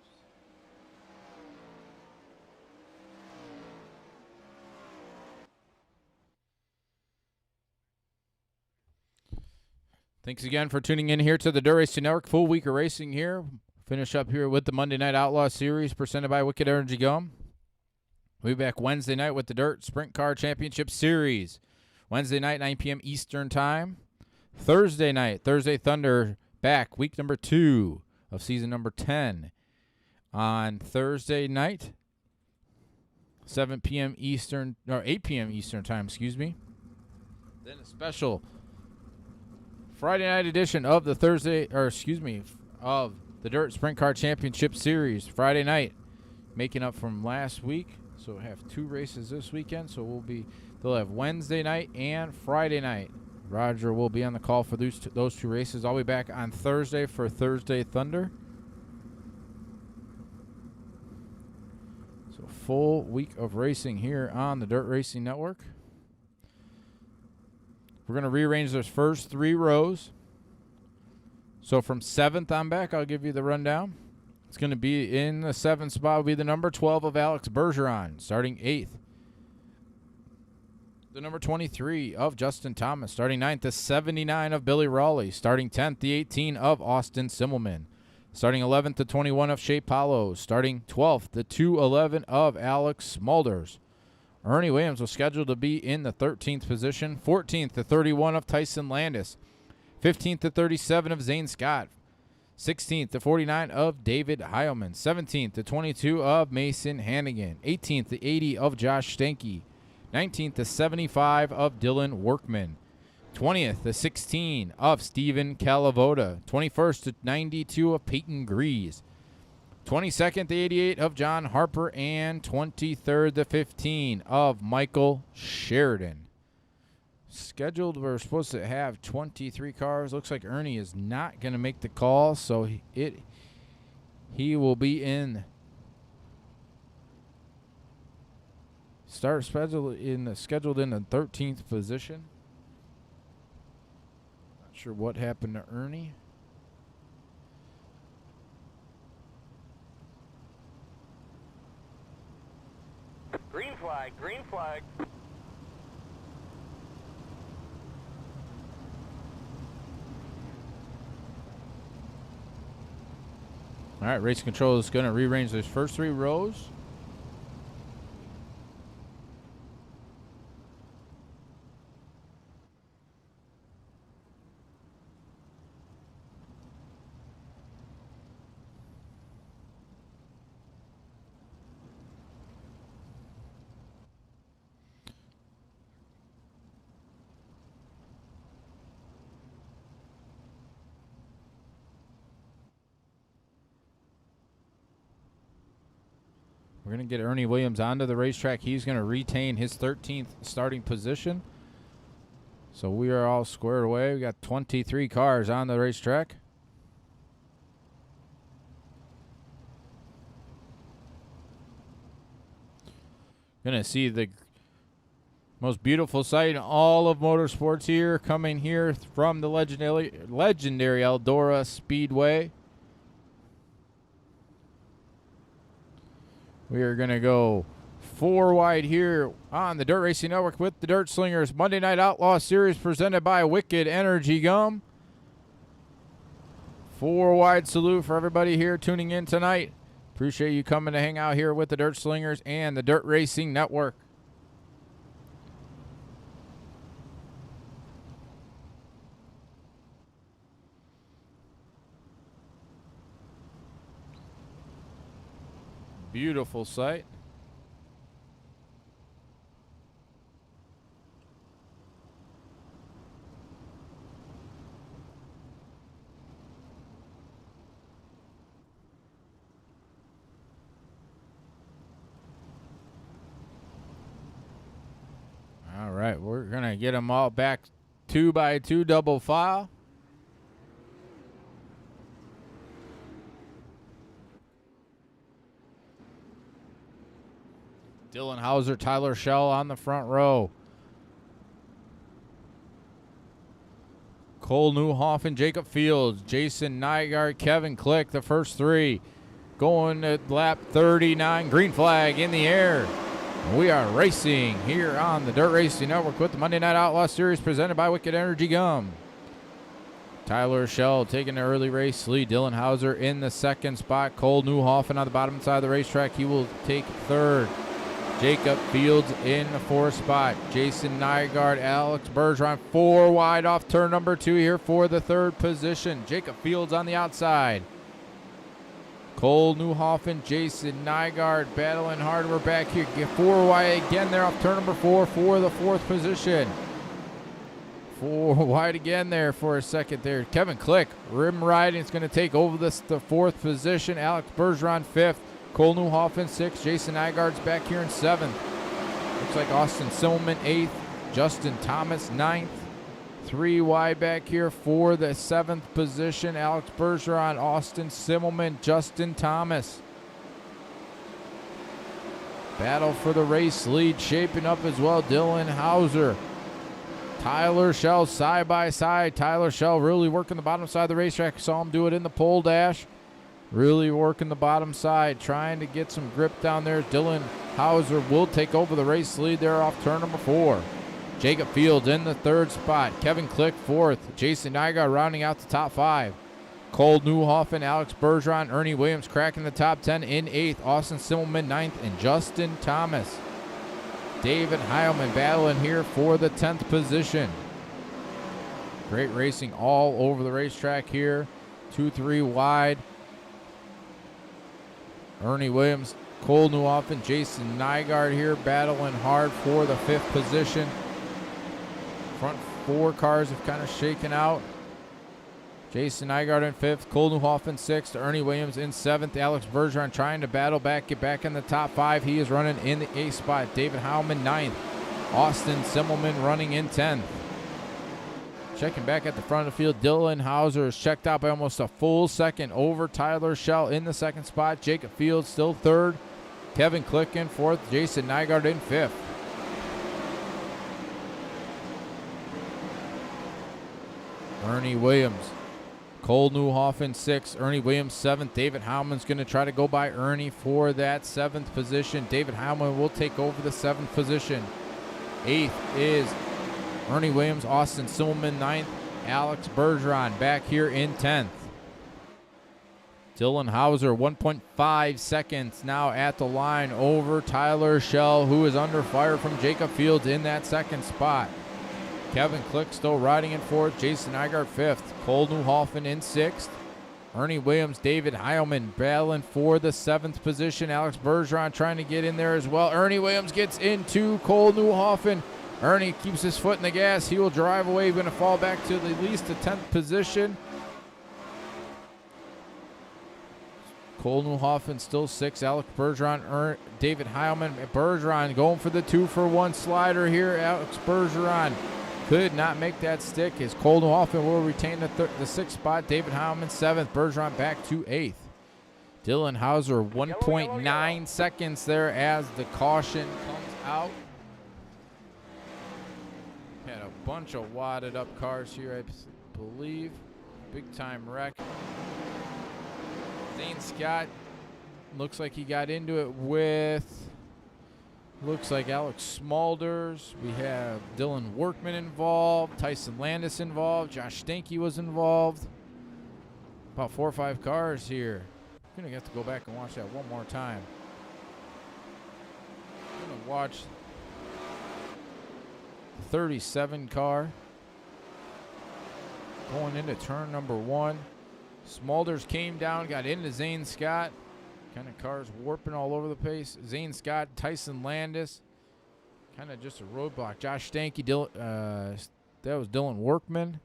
Thanks again for tuning in here to the Dirt Racing Network. Full week of racing here. Finish up here with the Monday Night Outlaw Series presented by Wicked Energy Gum. We'll be back Wednesday night with the Dirt Sprint Car Championship Series. Wednesday night, 9 p.m. Eastern Time. Thursday night, Thursday Thunder, back, week number 2 of season number 10. On Thursday night, 7 p.m. Eastern, or 8 p.m. Eastern Time, excuse me. Then a special Friday night edition of the of the Dirt Sprint Car Championship Series. Friday night, making up from last week. So we'll have 2 races this weekend. So they'll have Wednesday night and Friday night. Roger will be on the call for those 2 races. I'll be back on Thursday for Thursday Thunder. So full week of racing here on the Dirt Racing Network. We're going to rearrange those first 3 rows. So from 7th on back, I'll give you the rundown. It's going to be in the 7th spot will be the number 12 of Alex Bergeron, starting 8th. The number 23 of Justin Thomas, starting 9th. The 79 of Billy Raleigh, starting 10th. The 18 of Austin Simmelman, Starting 11th to 21 of Shea Paulo. Starting 12th to 211 of Alex Smulders. Ernie Williams was scheduled to be in the 13th position. 14th to 31 of Tyson Landis. 15th to 37 of Zane Scott. 16th to 49 of David Heilman. 17th to 22 of Mason Hannigan. 18th to 80 of Josh Stanky. 19th to 75 of Dylan Workman. 20th to 16 of Steven Calavoda. 21st to 92 of Peyton Grease. 22nd to 88 of John Harper. And 23rd to 15 of Michael Sheridan. Scheduled, we're supposed to have 23 cars. Looks like Ernie is not going to make the call, so he will be in scheduled in the 13th position. Not sure what happened to Ernie. Green flag, green flag. All right, race control is going to rearrange those first 3 rows. We're going to get Ernie Williams onto the racetrack. He's going to retain his 13th starting position. So we are all squared away. We got 23 cars on the racetrack. Going to see the most beautiful sight in all of motorsports here, coming here from the legendary Eldora Speedway. We are going to go 4 wide here on the Dirt Racing Network with the Dirt Slingers Monday Night Outlaw Series presented by Wicked Energy Gum. 4 wide salute for everybody here tuning in tonight. Appreciate you coming to hang out here with the Dirt Slingers and the Dirt Racing Network. Beautiful sight. All right, we're going to get them all back 2 by 2 double file. Dylan Hauser, Tyler Schell on the front row. Cole Newhoff, Jacob Fields, Jason Nygaard, Kevin Click, the first 3. Going at lap 39, green flag in the air. We are racing here on the Dirt Racing Network with the Monday Night Outlaw Series presented by Wicked Energy Gum. Tyler Schell taking the early race lead. Dylan Hauser in the 2nd spot. Cole Newhoff on the bottom side of the racetrack. He will take 3rd. Jacob Fields in the 4th spot. Jason Nygaard, Alex Bergeron 4 wide off turn number 2 here for the 3rd position. Jacob Fields on the outside. Cole Newhoff and Jason Nygaard battling hard. We're back here. Get 4 wide again there off turn number 4 for the 4th position. 4 wide again there for a second there. Kevin Click, rim riding, is going to take over the 4th position. Alex Bergeron 5th. Cole Newhoff in 6th. Jason Nygaard's back here in 7th. Looks like Austin Simmelman 8th. Justin Thomas 9th. 3 wide back here for the 7th position. Alex Bergeron, Austin Simmelman, Justin Thomas. Battle for the race lead shaping up as well. Dylan Hauser. Tyler Schell side by side. Tyler Schell really working the bottom side of the racetrack. Saw him do it in the pole dash. Really working the bottom side, trying to get some grip down there. Dylan Hauser will take over the race lead there off turn number 4. Jacob Fields in the 3rd spot. Kevin Click 4th. Jason Nygaard rounding out the top 5. Cole Newhoffen, Alex Bergeron, Ernie Williams cracking the top 10 in 8th. Austin Simmelman 9th, and Justin Thomas. David Heilman battling here for the 10th position. Great racing all over the racetrack here. 2-3 wide. Ernie Williams, Cole Newhoffen, Jason Nygaard here battling hard for the 5th position. Front 4 cars have kind of shaken out. Jason Nygaard in 5th, Cole Newhoffen 6th, Ernie Williams in 7th, Alex Bergeron trying to battle back, get back in the top 5. He is running in the 8th spot. David Heilman 9th, Austin Simmelman running in 10th. Checking back at the front of the field, Dylan Hauser is checked out by almost a full second over Tyler Schell in the 2nd spot. Jacob Fields still 3rd, Kevin Click in 4th, Jason Nygaard in 5th. Ernie Williams, Cole Newhoffen 6th, Ernie Williams 7th. David Heilman's going to try to go by Ernie for that 7th position. David Heilman will take over the 7th position. 8th is Ernie Williams, Austin Simmelman 9th, Alex Bergeron back here in 10th. Dylan Hauser 1.5 seconds now at the line over Tyler Schell, who is under fire from Jacob Fields in that 2nd spot. Kevin Click still riding in 4th. Jason Nygaard 5th. Cole Newhoffen in 6th. Ernie Williams, David Heilman battling for the 7th position. Alex Bergeron trying to get in there as well. Ernie Williams gets into Cole Newhoffen. Ernie keeps his foot in the gas. He will drive away. He's going to fall back to at least the 10th position. Cole Newhoffen still 6th. Alex Bergeron, David Heilman. Bergeron going for the 2-for-1 slider here. Alex Bergeron could not make that stick as Cole Newhoffen will retain the 6th spot. David Heilman 7th. Bergeron back to 8th. Dylan Hauser 1.9 seconds there as the caution comes out. Had a bunch of wadded up cars here, I believe. Big time wreck. Zane Scott looks like he got into it with, looks like Alex Smulders. We have Dylan Workman involved, Tyson Landis involved, Josh Stanky was involved. About 4 or 5 cars here. I'm gonna have to go back and watch that one more time. I'm gonna watch the 37 car going into turn number 1. Smulders came down, got into Zane Scott. Kind of cars warping all over the place. Zane Scott, Tyson Landis. Kind of just a roadblock. Josh Stanky, that was Dylan Workman.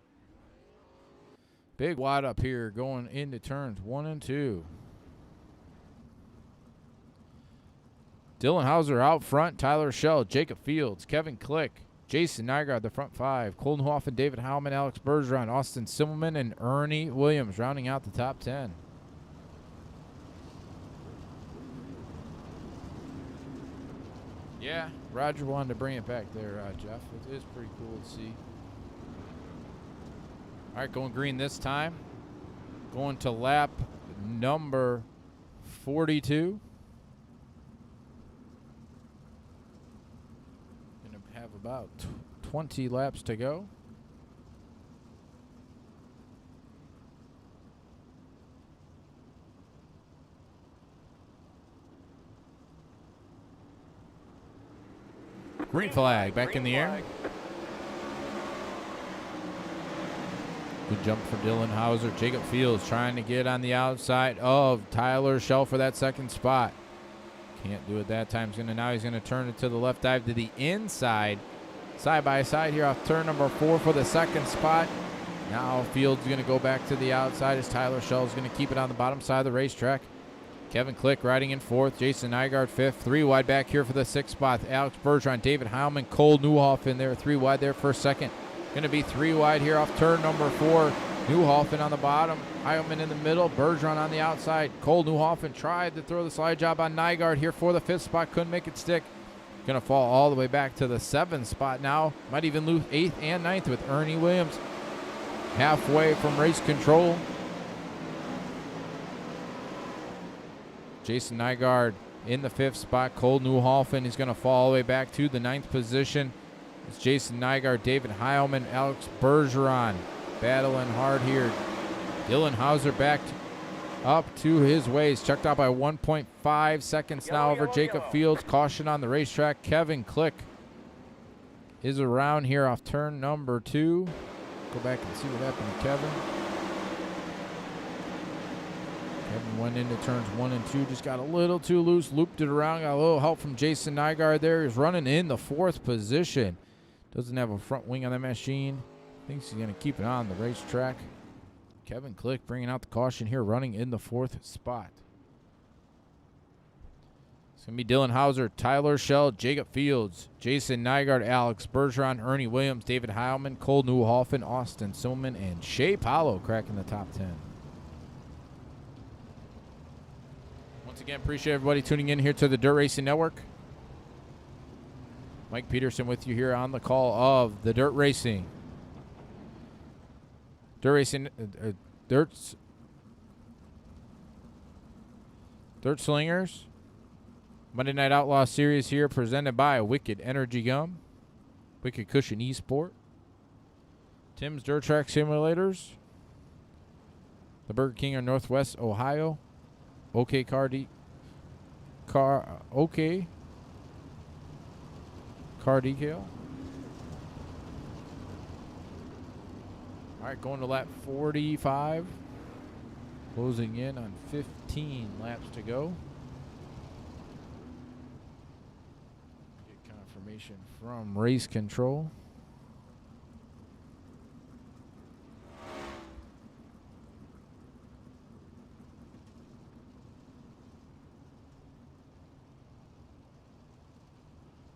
Big wide up here going into turns 1 and 2. Dylan Hauser out front. Tyler Schell, Jacob Fields, Kevin Click, Jason Nygaard, the front 5. Cole Newhoffen, David Heilman, Alex Bergeron, Austin Simmelman, and Ernie Williams rounding out the top 10. Yeah, Roger wanted to bring it back there, Jeff. It is pretty cool to see. All right, going green this time. Going to lap number 42. Going to have about 20 laps to go. Green flag back in the air. Good jump for Dylan Hauser. Jacob Fields trying to get on the outside of Tyler Schell for that 2nd spot. Can't do it that time. Now he's going to turn it to the left, dive to the inside. Side by side here off turn number 4 for the 2nd spot. Now Fields is going to go back to the outside as Tyler Schell is going to keep it on the bottom side of the racetrack. Kevin Click riding in 4th. Jason Nygaard 5th. 3 wide back here for the 6th spot. Alex Bergeron, David Heilman, Cole Newhoffen there. 3 wide there for 2nd. Going to be 3 wide here off turn number 4. Newhoffen on the bottom. Heilman in the middle. Bergeron on the outside. Cole Newhoffen tried to throw the slide job on Nygaard here for the 5th spot. Couldn't make it stick. Going to fall all the way back to the 7th spot now. Might even lose 8th and 9th with Ernie Williams halfway from race control. Jason Nygaard in the 5th spot. Cole Newhoffen is going to fall all the way back to the 9th position. It's Jason Nygaard, David Heilman, Alex Bergeron battling hard here. Dylan Hauser backed up to his waist. Checked out by 1.5 seconds now over Jacob Fields. Caution on the racetrack. Kevin Click is around here off turn number 2. Go back and see what happened to Kevin. Kevin went into turns 1 and 2. Just got a little too loose. Looped it around. Got a little help from Jason Nygaard there. He's running in the 4th position. Doesn't have a front wing on that machine. Thinks he's going to keep it on the racetrack. Kevin Click bringing out the caution here, running in the 4th spot. It's going to be Dylan Hauser, Tyler Schell, Jacob Fields, Jason Nygaard, Alex Bergeron, Ernie Williams, David Heilman, Cole Newhoffen, Austin Silman, and Shea Paulo cracking the top 10. Once again, appreciate everybody tuning in here to the Dirt Racing Network. Mike Peterson with you here on the call of the Dirt Racing. Dirt Slingers Monday Night Outlaw Series here, presented by Wicked Energy Gum, Wicked Cushion eSport, Tim's Dirt Track Simulators, the Burger King of Northwest Ohio, OK Car Decal. All right, going to lap 45. Closing in on 15 laps to go. Get confirmation from race control.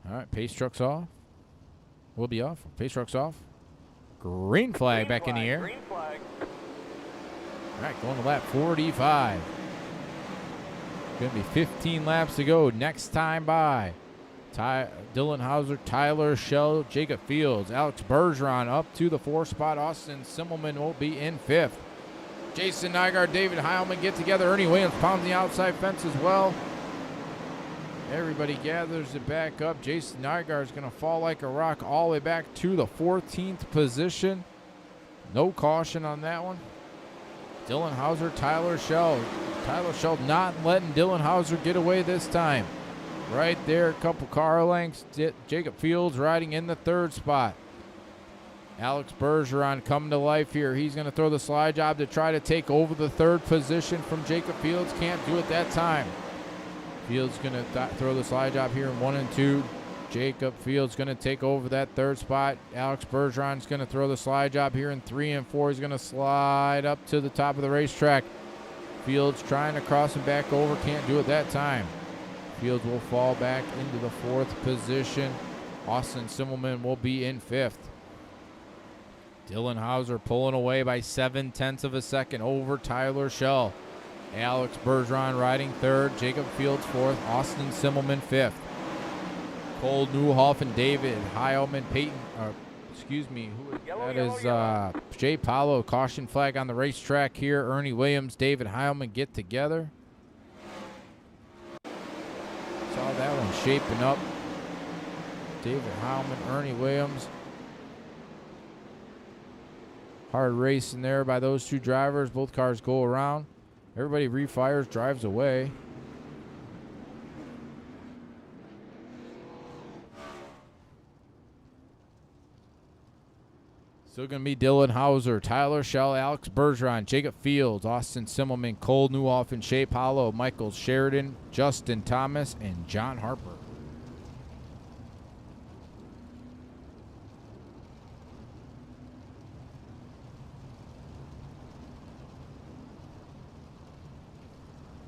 All right, pace truck's off. We'll be off. Pace truck's off. Green flag back in the air. Green flag. All right, going to lap 45. Going to be 15 laps to go. Next time by. Dylan Hauser, Tyler Schell, Jacob Fields, Alex Bergeron up to the 4th spot. Austin Simmelman will be in 5th. Jason Nygaard, David Heilman get together. Ernie Williams pounds the outside fence as well. Everybody gathers it back up. Jason Nygaard is going to fall like a rock all the way back to the 14th position. No caution on that one. Dylan Hauser, Tyler Schell. Tyler Schell not letting Dylan Hauser get away this time. Right there, a couple car lengths. Jacob Fields riding in the 3rd spot. Alex Bergeron coming to life here. He's going to throw the slide job to try to take over the 3rd position from Jacob Fields. Can't do it that time. Fields going to throw the slide job here in 1 and 2. Jacob Fields going to take over that 3rd spot. Alex Bergeron's going to throw the slide job here in 3 and 4. He's going to slide up to the top of the racetrack. Fields trying to cross him back over. Can't do it that time. Fields will fall back into the 4th position. Austin Simmelman will be in 5th. Dylan Hauser pulling away by 0.7 of a second over Tyler Schell. Alex Bergeron riding 3rd. Jacob Fields 4th. Austin Simmelman 5th. Cole Newhoffen, David Heilman, that is Shea Paulo. Caution flag on the racetrack here. Ernie Williams, David Heilman get together. Saw that one shaping up. David Heilman, Ernie Williams. Hard racing there by those two drivers. Both cars go around. Everybody refires, drives away. Still going to be Dylan Hauser, Tyler Schell, Alex Bergeron, Jacob Fields, Austin Simmelman, Cole Newhoffen, Shea Paulo, Michael Sheridan, Justin Thomas, and John Harper.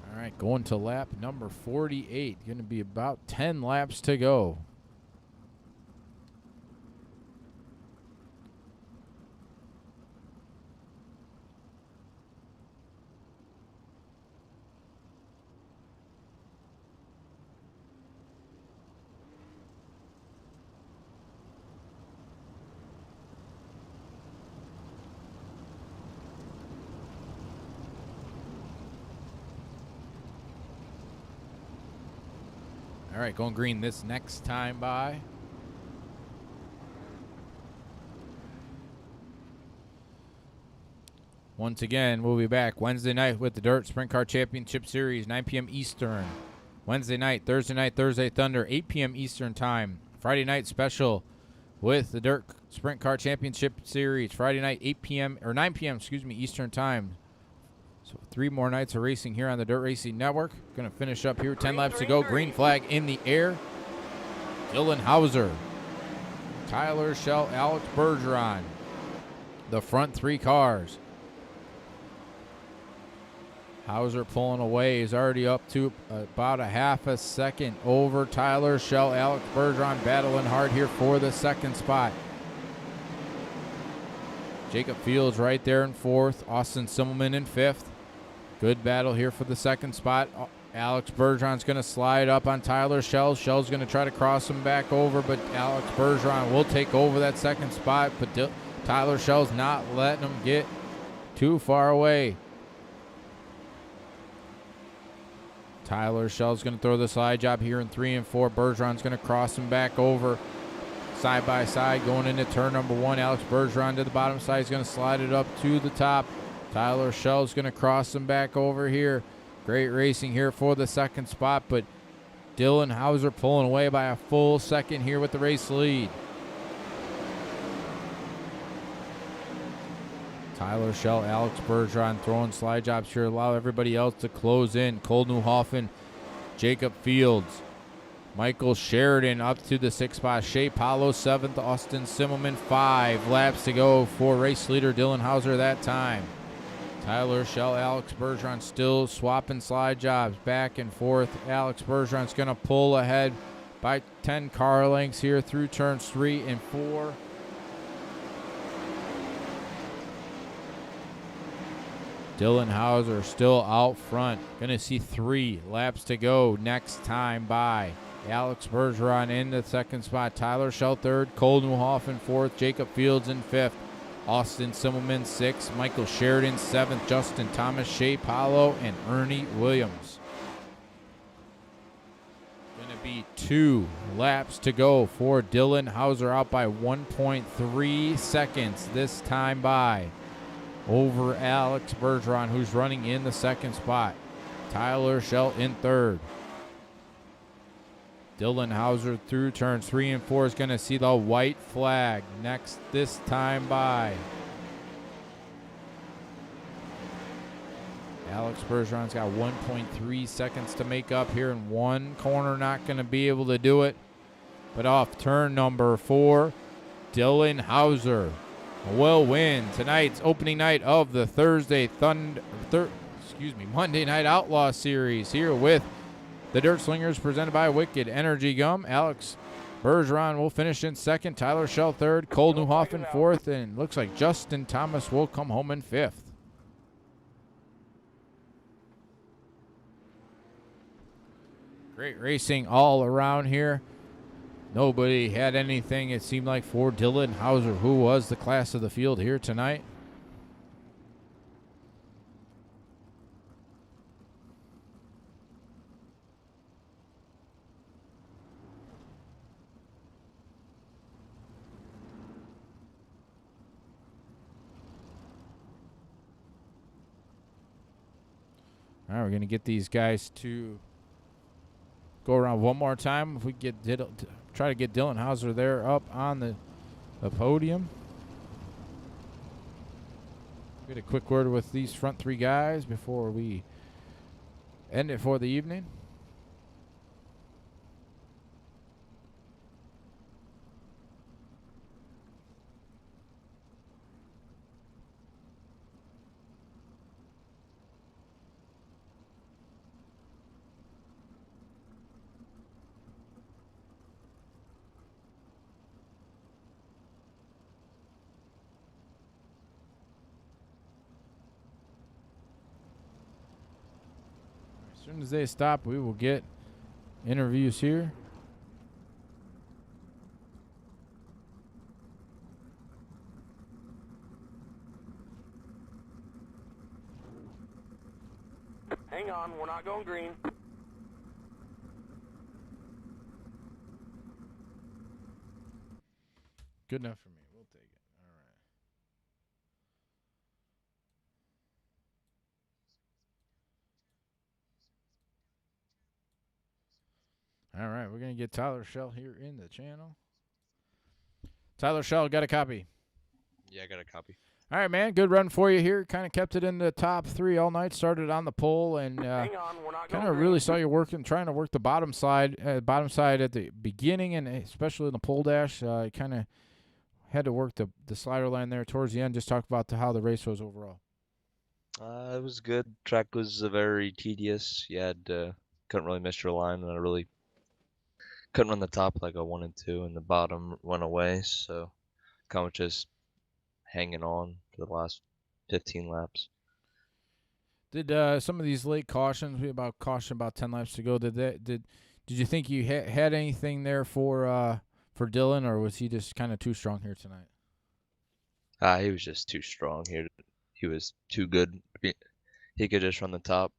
All right, going to lap number 48. Going to be about 10 laps to go. All right, going green this next time by. Once again, we'll be back Wednesday night with the Dirt Sprint Car Championship Series, 9 p.m. Eastern. Wednesday night, Thursday Thunder, 8 p.m. Eastern time. Friday night special with the Dirt Sprint Car Championship Series. Friday night, 8 p.m. or 9 p.m. Eastern time. So 3 more nights of racing here on the Dirt Racing Network. Going to finish up here. 10 laps to go. Green flag in the air. Dylan Hauser, Tyler Schell, Alex Bergeron. The front 3 cars. Hauser pulling away. He's already up to about a half a second over Tyler Schell. Alex Bergeron battling hard here for the second spot. Jacob Fields right there in 4th. Austin Simmelman in 5th. Good battle here for the second spot. Alex Bergeron's going to slide up on Tyler Schell. Schell's going to try to cross him back over, but Alex Bergeron will take over that second spot. But Tyler Schell's not letting him get too far away. Tyler Schell's going to throw the slide job here in 3 and 4. Bergeron's going to cross him back over side by side going into turn number 1. Alex Bergeron to the bottom side. He's going to slide it up to the top. Tyler Schell's going to cross him back over here. Great racing here for the second spot, but Dylan Hauser pulling away by a full second here with the race lead. Tyler Schell, Alex Bergeron throwing slide jobs here. Allow everybody else to close in. Cole Newhoffen, Jacob Fields, Michael Sheridan up to the 6th spot. Shea Paulo 7th. Austin Simmelman 5 laps to go for race leader Dylan Hauser that time. Tyler Schell, Alex Bergeron still swapping slide jobs back and forth. Alex Bergeron's going to pull ahead by 10 car lengths here through turns 3 and 4. Dylan Hauser still out front. Going to see 3 laps to go next time by. Alex Bergeron in the 2nd spot. Tyler Schell 3rd. Cole Newhoffen 4th. Jacob Fields in 5th. Austin Simmelman 6th. Michael Sheridan 7th. Justin Thomas, Shea Paulo, and Ernie Williams. Going to be 2 laps to go for Dylan Hauser, out by 1.3 seconds this time by. Over Alex Bergeron, who's running in the 2nd spot. Tyler Schell in 3rd. Dylan Hauser through turns 3 and 4 is going to see the white flag next this time by. Alex Bergeron's got 1.3 seconds to make up here in one corner. Not going to be able to do it. But off turn number 4, Dylan Hauser will win tonight's opening night of the Monday Night Outlaw Series here with the Dirt Slingers presented by Wicked Energy Gum. Alex Bergeron will finish in 2nd. Tyler Schell 3rd. Cole Newhoffen 4th. And looks like Justin Thomas will come home in 5th. Great racing all around here. Nobody had anything, it seemed like, for Dylan Hauser, who was the class of the field here tonight. All right, we're going to get these guys to go around one more time. If we get try to get Dylan Hauser there up on the podium. Get a quick word with these front 3 guys before we end it for the evening. As soon as they stop, we will get interviews here. Hang on, we're not going green. Good enough for me. We'll take it. All right, we're going to get Tyler Shell here in the channel. Tyler Shell, got a copy? Yeah, I got a copy. All right, man. Good run for you here. Kind of kept it in the top 3 all night. Started on the pole and Hang on, we're not kind going of really saw you trying to work the bottom side at the beginning and especially in the pole dash. Kind of had to work the slider line there towards the end. Just talk about how the race was overall. It was good. Track was very tedious. You had couldn't really miss your line, and I really couldn't run the top like I wanted to, and the bottom went away. So kind of just hanging on for the last 15 laps. Did some of these late cautions? We about 10 laps to go. Did you think you had anything there for Dylan, or was he just kind of too strong here tonight? He was just too strong here. He was too good. He could just run the top.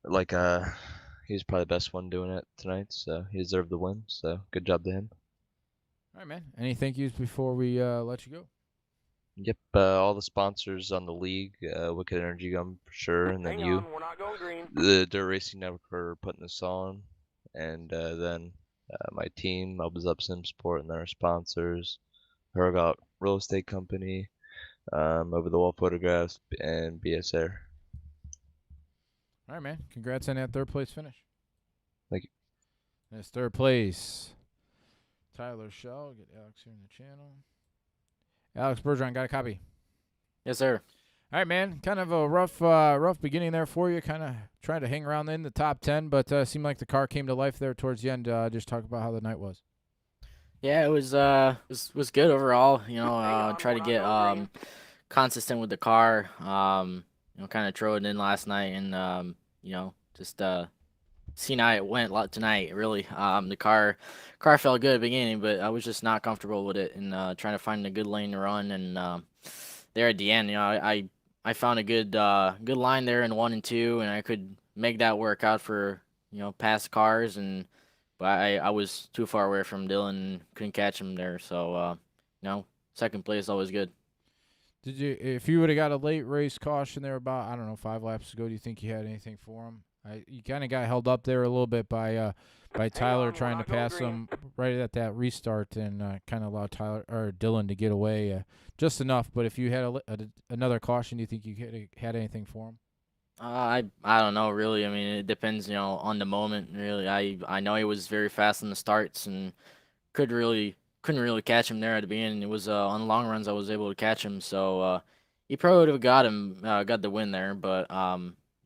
Like he was probably the best one doing it tonight, so he deserved the win. So good job to him. All right, man. Any thank yous before we let you go? Yep, all the sponsors on the league, Wicked Energy Gum for sure, and then Hang on, we're not going green. the Dirt Racing Network for putting this on, and then my team, Elvis Up Sim Sport, and then our sponsors, Hergot Real Estate Company, Over the Wall Photographs, and BS Air. All right, man. Congrats on that 3rd place finish. Thank you. That's 3rd place. Tyler Shell. Get Alex here in the channel. Alex Bergeron, got a copy? Yes, sir. All right, man. Kind of a rough beginning there for you. Kind of trying to hang around in the top 10, but seemed like the car came to life there towards the end. Just talk about how the night was. Yeah, it was good overall. Try to get consistent with the car. Kind of throw it in last night, and just seeing how it went tonight. Really, the car felt good at the beginning, but I was just not comfortable with it, and trying to find a good lane to run. And there at the end, I found a good line there in 1 and 2, and I could make that work out for past cars, but I was too far away from Dylan and couldn't catch him there. So 2nd place is always good. If you would have got a late race caution there about, I don't know, 5 laps ago, do you think you had anything for him? You kind of got held up there a little bit by Tyler trying to pass him right at that restart and kind of allowed Dylan to get away just enough. But if you had another caution, do you think you had anything for him? I don't know really. I mean, it depends, on the moment. Really, I know he was very fast in the starts and couldn't really catch him there at the beginning. It was on long runs I was able to catch him, so he probably would have got the win there. But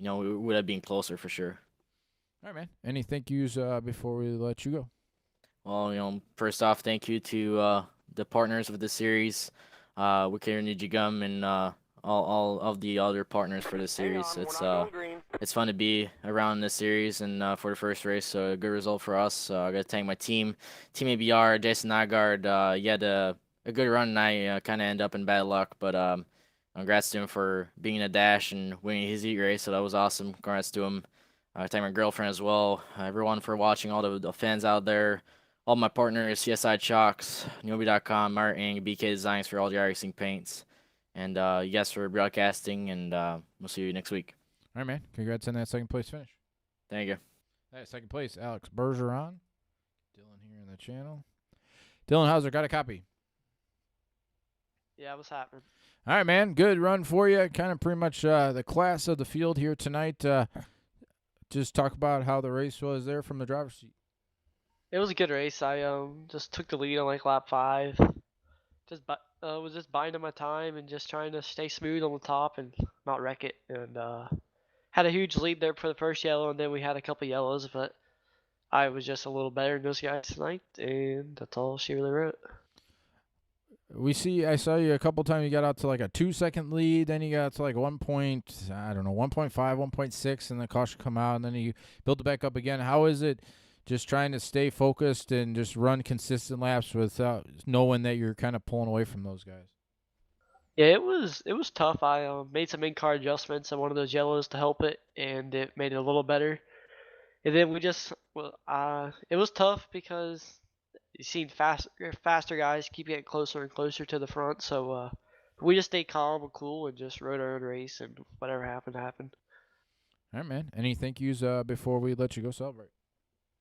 it would have been closer for sure. All right, man. Any thank yous before we let you go? Well, first off, thank you to the partners of the series, Wicked Energy Gum, and all of the other partners for the series. It's fun to be around this series and for the first race, so a good result for us. I got to thank my team ABR, Jason Nygaard. He had a good run tonight. Kind of end up in bad luck, but congrats to him for being a dash and winning his heat race. So that was awesome. Congrats to him. I thank my girlfriend as well. Everyone for watching, all the fans out there, all my partners, CSI Chalks, Newbie.com, Martin, BK Designs for all the racing paints. And you guys for broadcasting, and we'll see you next week. All right, man. Congrats on that 2nd place finish. Thank you. All right, 2nd place, Alex Bergeron. Dylan here in the channel. Dylan Hauser, got a copy? Yeah, what's happening? All right, man. Good run for you. Kind of pretty much the class of the field here tonight. Just talk about how the race was there from the driver's seat. It was a good race. I just took the lead on like lap 5. Was just biding my time and just trying to stay smooth on the top and not wreck it. And had a huge lead there for the first yellow, and then we had a couple yellows, but I was just a little better than those guys tonight, and that's all she really wrote. I saw you a couple times. You got out to like a 2-second lead, then you got to like 1.5, 1.6, and the caution come out, and then you built it back up again. How is it just trying to stay focused and just run consistent laps without knowing that you're kind of pulling away from those guys? Yeah, it was tough. I made some in-car adjustments on one of those yellows to help it, and it made it a little better. And then it was tough because you seen faster guys keep getting closer and closer to the front. So we just stayed calm and cool and just rode our own race, and whatever happened happened. All right, man. Any thank yous before we let you go celebrate?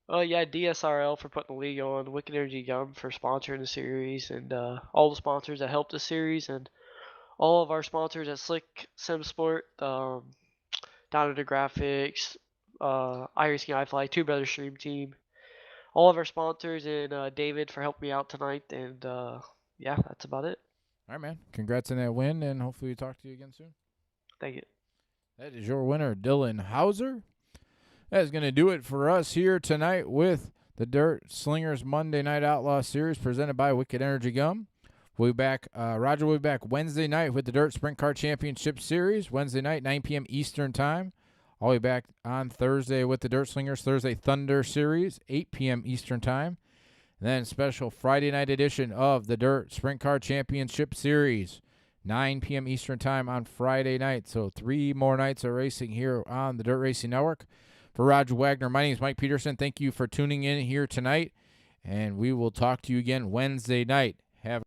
Yeah, DSRL for putting the league on, Wicked Energy Gum for sponsoring the series, and all the sponsors that helped the series, and all of our sponsors at Slick Sim Sport, Down Under Graphics, iRacing iFly, Two Brothers Stream Team, all of our sponsors, and David for helping me out tonight. And yeah, that's about it. All right, man. Congrats on that win, and hopefully we talk to you again soon. Thank you. That is your winner, Dylan Hauser. That is going to do it for us here tonight with the Dirt Slingers Monday Night Outlaw Series presented by Wicked Energy Gum. We'll be back. Roger will be back Wednesday night with the Dirt Sprint Car Championship Series. Wednesday night, 9 p.m. Eastern Time. I'll be back on Thursday with the Dirt Slingers Thursday Thunder Series, 8 p.m. Eastern Time. And then special Friday night edition of the Dirt Sprint Car Championship Series, 9 p.m. Eastern Time on Friday night. So 3 more nights of racing here on the Dirt Racing Network. For Roger Wagner, my name is Mike Peterson. Thank you for tuning in here tonight, and we will talk to you again Wednesday night.